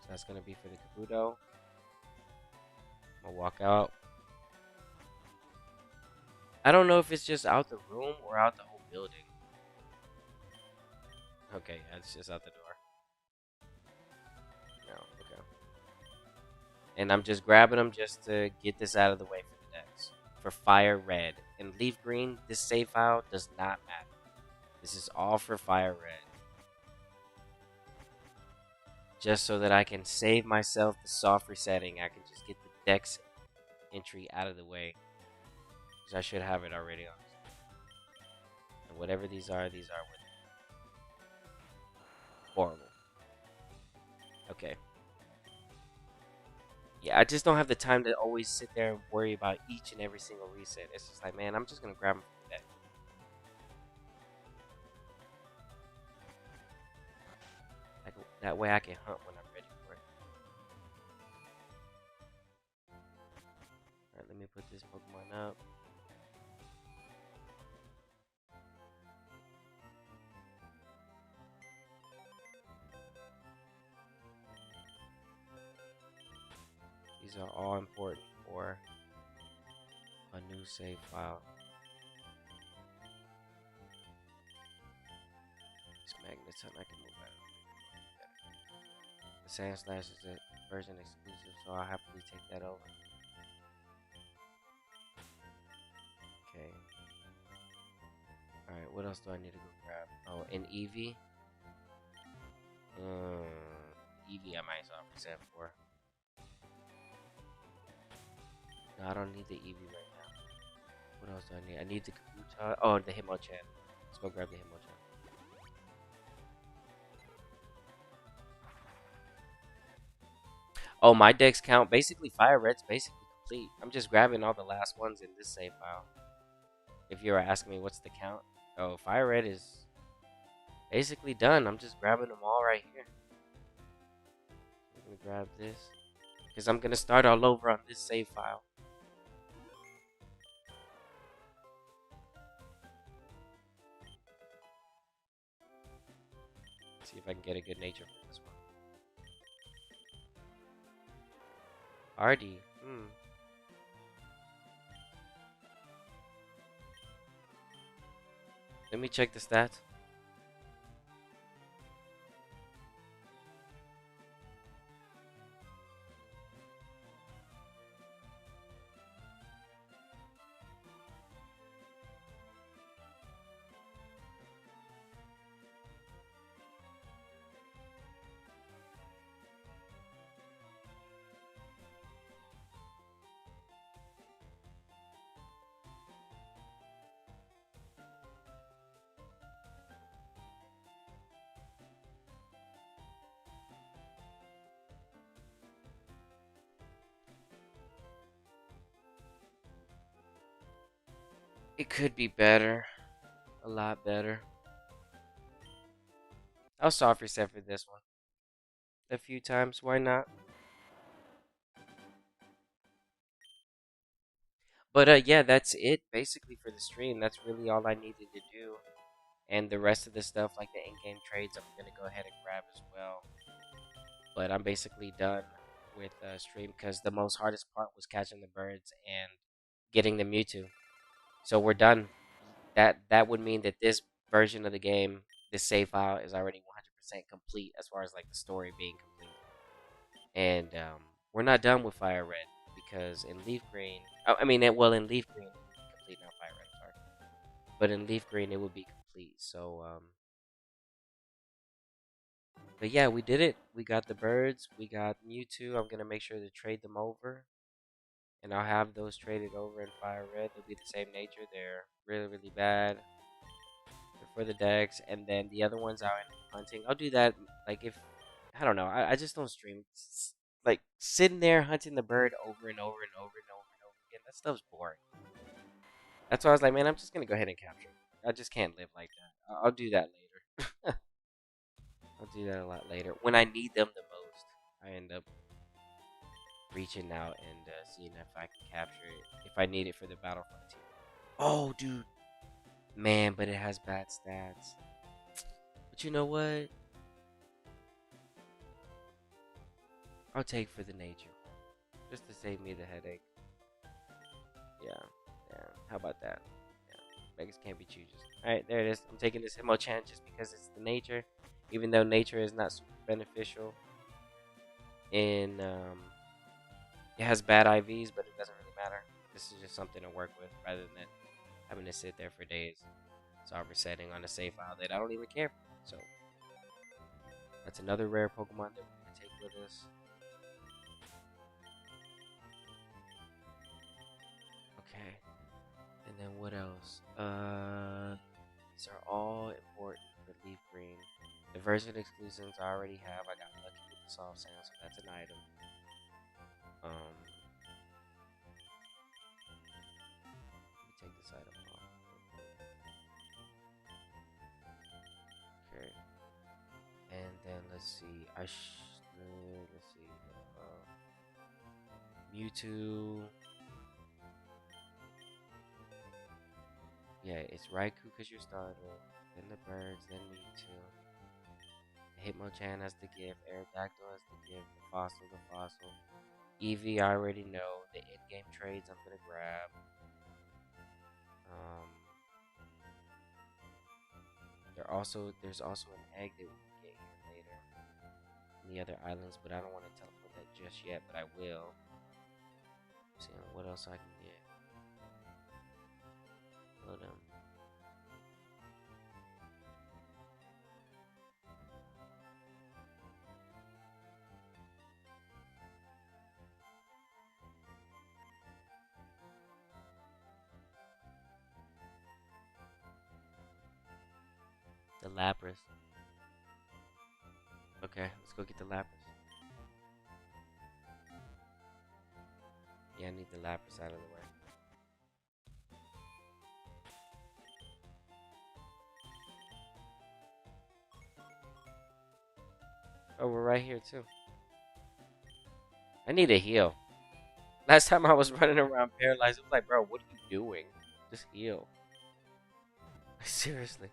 So that's gonna be for the Kabuto. I'm gonna walk out. I don't know if it's just out the room or out the whole building. Okay, yeah, it's just out the door. No, okay. And I'm just grabbing them just to get this out of the way for the decks. For Fire Red. And Leaf Green, this save file does not matter. This is all for Fire Red. Just so that I can save myself the soft resetting. I can just get the dex entry out of the way. Because I should have it already on. And whatever these are with it. Horrible. Okay. Yeah, I just don't have the time to always sit there and worry about each and every single reset. It's just like, man, I'm just going to grab them from the deck. Like, that way I can hunt when I'm ready for it. Alright, let me put this Pokemon up. These are all important for a new save file. This Magneton, I can move out of the Sand Slash is a version exclusive, so I'll happily take that over. Okay. Alright, what else do I need to go grab? Oh, an Eevee. Eevee I might soft reset for. No, I don't need the Eevee right now. What else do I need? I need the Kabuto. Oh, the Hitmonchan. Let's go grab the Hitmonchan. Oh, my decks count. Basically, Fire Red's basically complete. I'm just grabbing all the last ones in this save file. If you were asking me what's the count. Oh, Fire Red is basically done. I'm just grabbing them all right here. I'm gonna grab this. Because I'm gonna start all over on this save file. See if I can get a good nature for this one. Artie. Let me check the stats. It could be better. A lot better. I'll soft reset for this one. A few times. Why not? But yeah, that's it basically for the stream. That's really all I needed to do. And the rest of the stuff, like the in-game trades, I'm gonna go ahead and grab as well. But I'm basically done with stream because the most hardest part was catching the birds and getting the Mewtwo. So we're done. That would mean that this version of the game, this save file, is already 100% complete as far as like the story being complete. And we're not done with Fire Red because in Leaf Green, I mean, well, in Leaf Green, it would be complete, not Fire Red, sorry. But in Leaf Green, it would be complete. So, but yeah, we did it. We got the birds. We got Mewtwo. I'm gonna make sure to trade them over, and I'll have those traded over in Fire Red. They'll be the same nature. They're really, really bad. They're for the decks, and then the other ones out in hunting. I'll do that. Like if I don't know, I just don't stream. Like sitting there hunting the bird over and over and over and over and over again. That stuff's boring. That's why I was like, man, I'm just gonna go ahead and capture it. I just can't live like that. I'll do that later. I'll do that a lot later. When I need them the most, I end up reaching out and seeing if I can capture it. If I need it for the Battlefront team. Oh, dude. Man, but it has bad stats. But you know what? I'll take for the nature. Just to save me the headache. Yeah. Yeah. How about that? Yeah. Beggars can't be choosers. Alright, there it is. I'm taking this Himo-chan just because it's the nature. Even though nature is not super beneficial in it has bad IVs, but it doesn't really matter. This is just something to work with rather than having to sit there for days. So I'm resetting on a save file that I don't even care for. So that's another rare Pokemon that we're gonna take with us. Okay. And then what else? These are all important for Leaf Green. The version exclusions I already have. I got lucky with the soft sound, so that's an item. Let me take this item off. Okay. And then let's see. Let's see. Mewtwo. Yeah, it's Raikou because you're starter. Then the birds. Then Mewtwo. Hitmonchan has the gift. Aerodactyl has the gift. The fossil. The fossil. Eevee, I already know. The in-game trades I'm gonna grab. Um, there's also an egg that we can get here later in the other islands, but I don't want to teleport that just yet. But I will. See what else I can get. Hold on. The Lapras. Okay, let's go get the Lapras. Yeah, I need the Lapras out of the way. Oh, we're right here too. I need a heal. Last time I was running around paralyzed, it was like, bro, what are you doing? Just heal. Seriously.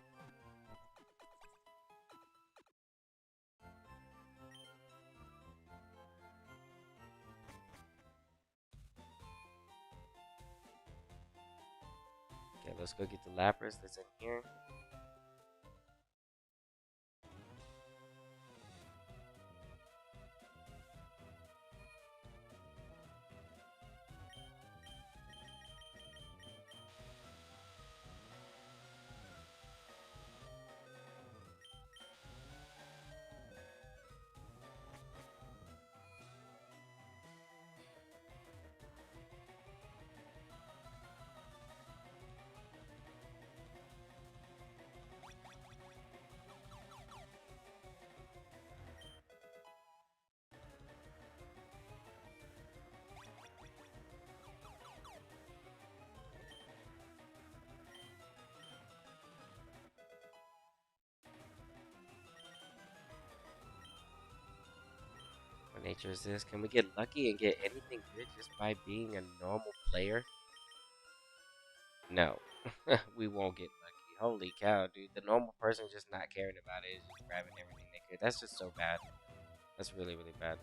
Okay, let's go get the Lapras that's in here. What nature is this? Can we get lucky and get anything good just by being a normal player? No. We won't get lucky. Holy cow, dude. The normal person just not caring about it is just grabbing everything they could. That's just so bad. That's really, really bad.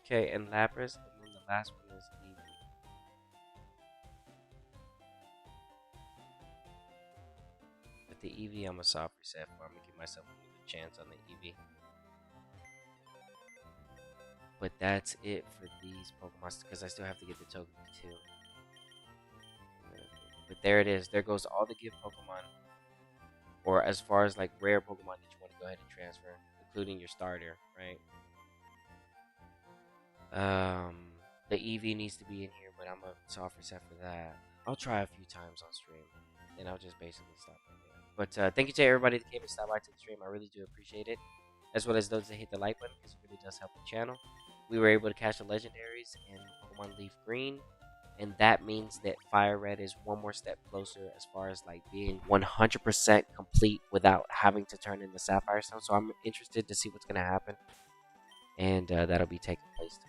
Okay, and Lapras, and then the last one is Eevee. With the Eevee, I'm a soft reset for. I'm gonna give myself another chance on the Eevee. But that's it for these Pokemon, because I still have to get the token too. But there it is. There goes all the gift Pokemon, or as far as like rare Pokemon that you want to go ahead and transfer, including your starter, right? Um, the Eevee needs to be in here, but I'm a soft reset for that. I'll try a few times on stream, and I'll just basically stop right there. But thank you to everybody that came and stopped by to the stream. I really do appreciate it, as well as those that hit the like button, because it really does help the channel. We were able to catch the legendaries in Pokemon Leaf Green, and that means that Fire Red is one more step closer as far as like being 100% complete without having to turn in the Sapphire Stone. So I'm interested to see what's gonna happen, and that'll be taking place tomorrow.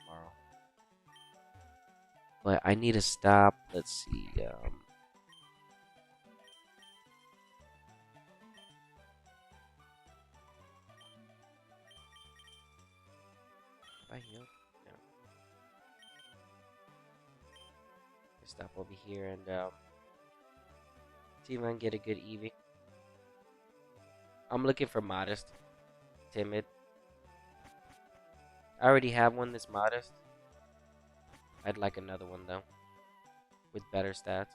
But I need to stop. Let's see. Have I healed? No. Stop over here and see if I can get a good Eevee. I'm looking for modest, timid. I already have one that's modest. I'd like another one though, with better stats.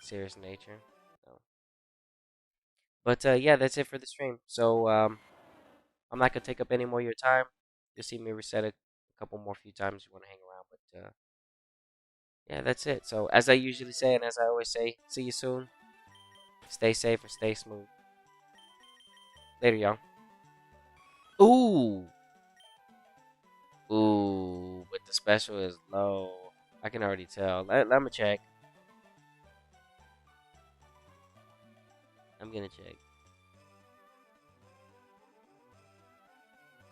Serious nature. No. But yeah, that's it for the stream. So I'm not gonna take up any more of your time. You'll see me reset it a couple more few times if you want to hang around. But yeah, that's it. So as I usually say, and as I always say, see you soon. Stay safe and stay smooth. Later, y'all. Ooh, ooh, but the special is low. I can already tell. Let me check. I'm gonna check.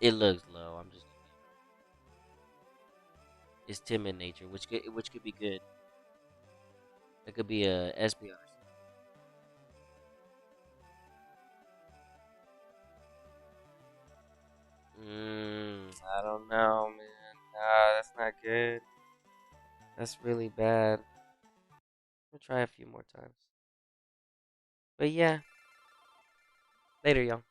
It looks low. I'm just. It's timid nature, which could be good. It could be a SPR. I don't know, man. Nah, that's not good. That's really bad. We'll try a few more times. But yeah, later, y'all.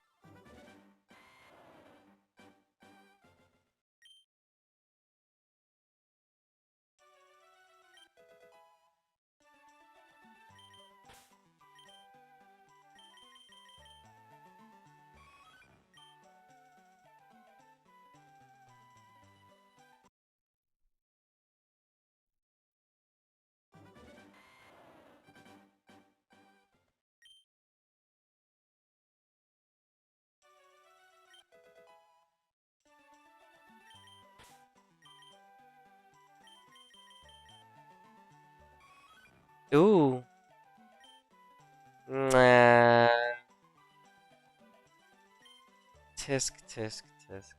Ooh. Nah. Tisk, tisk, tisk.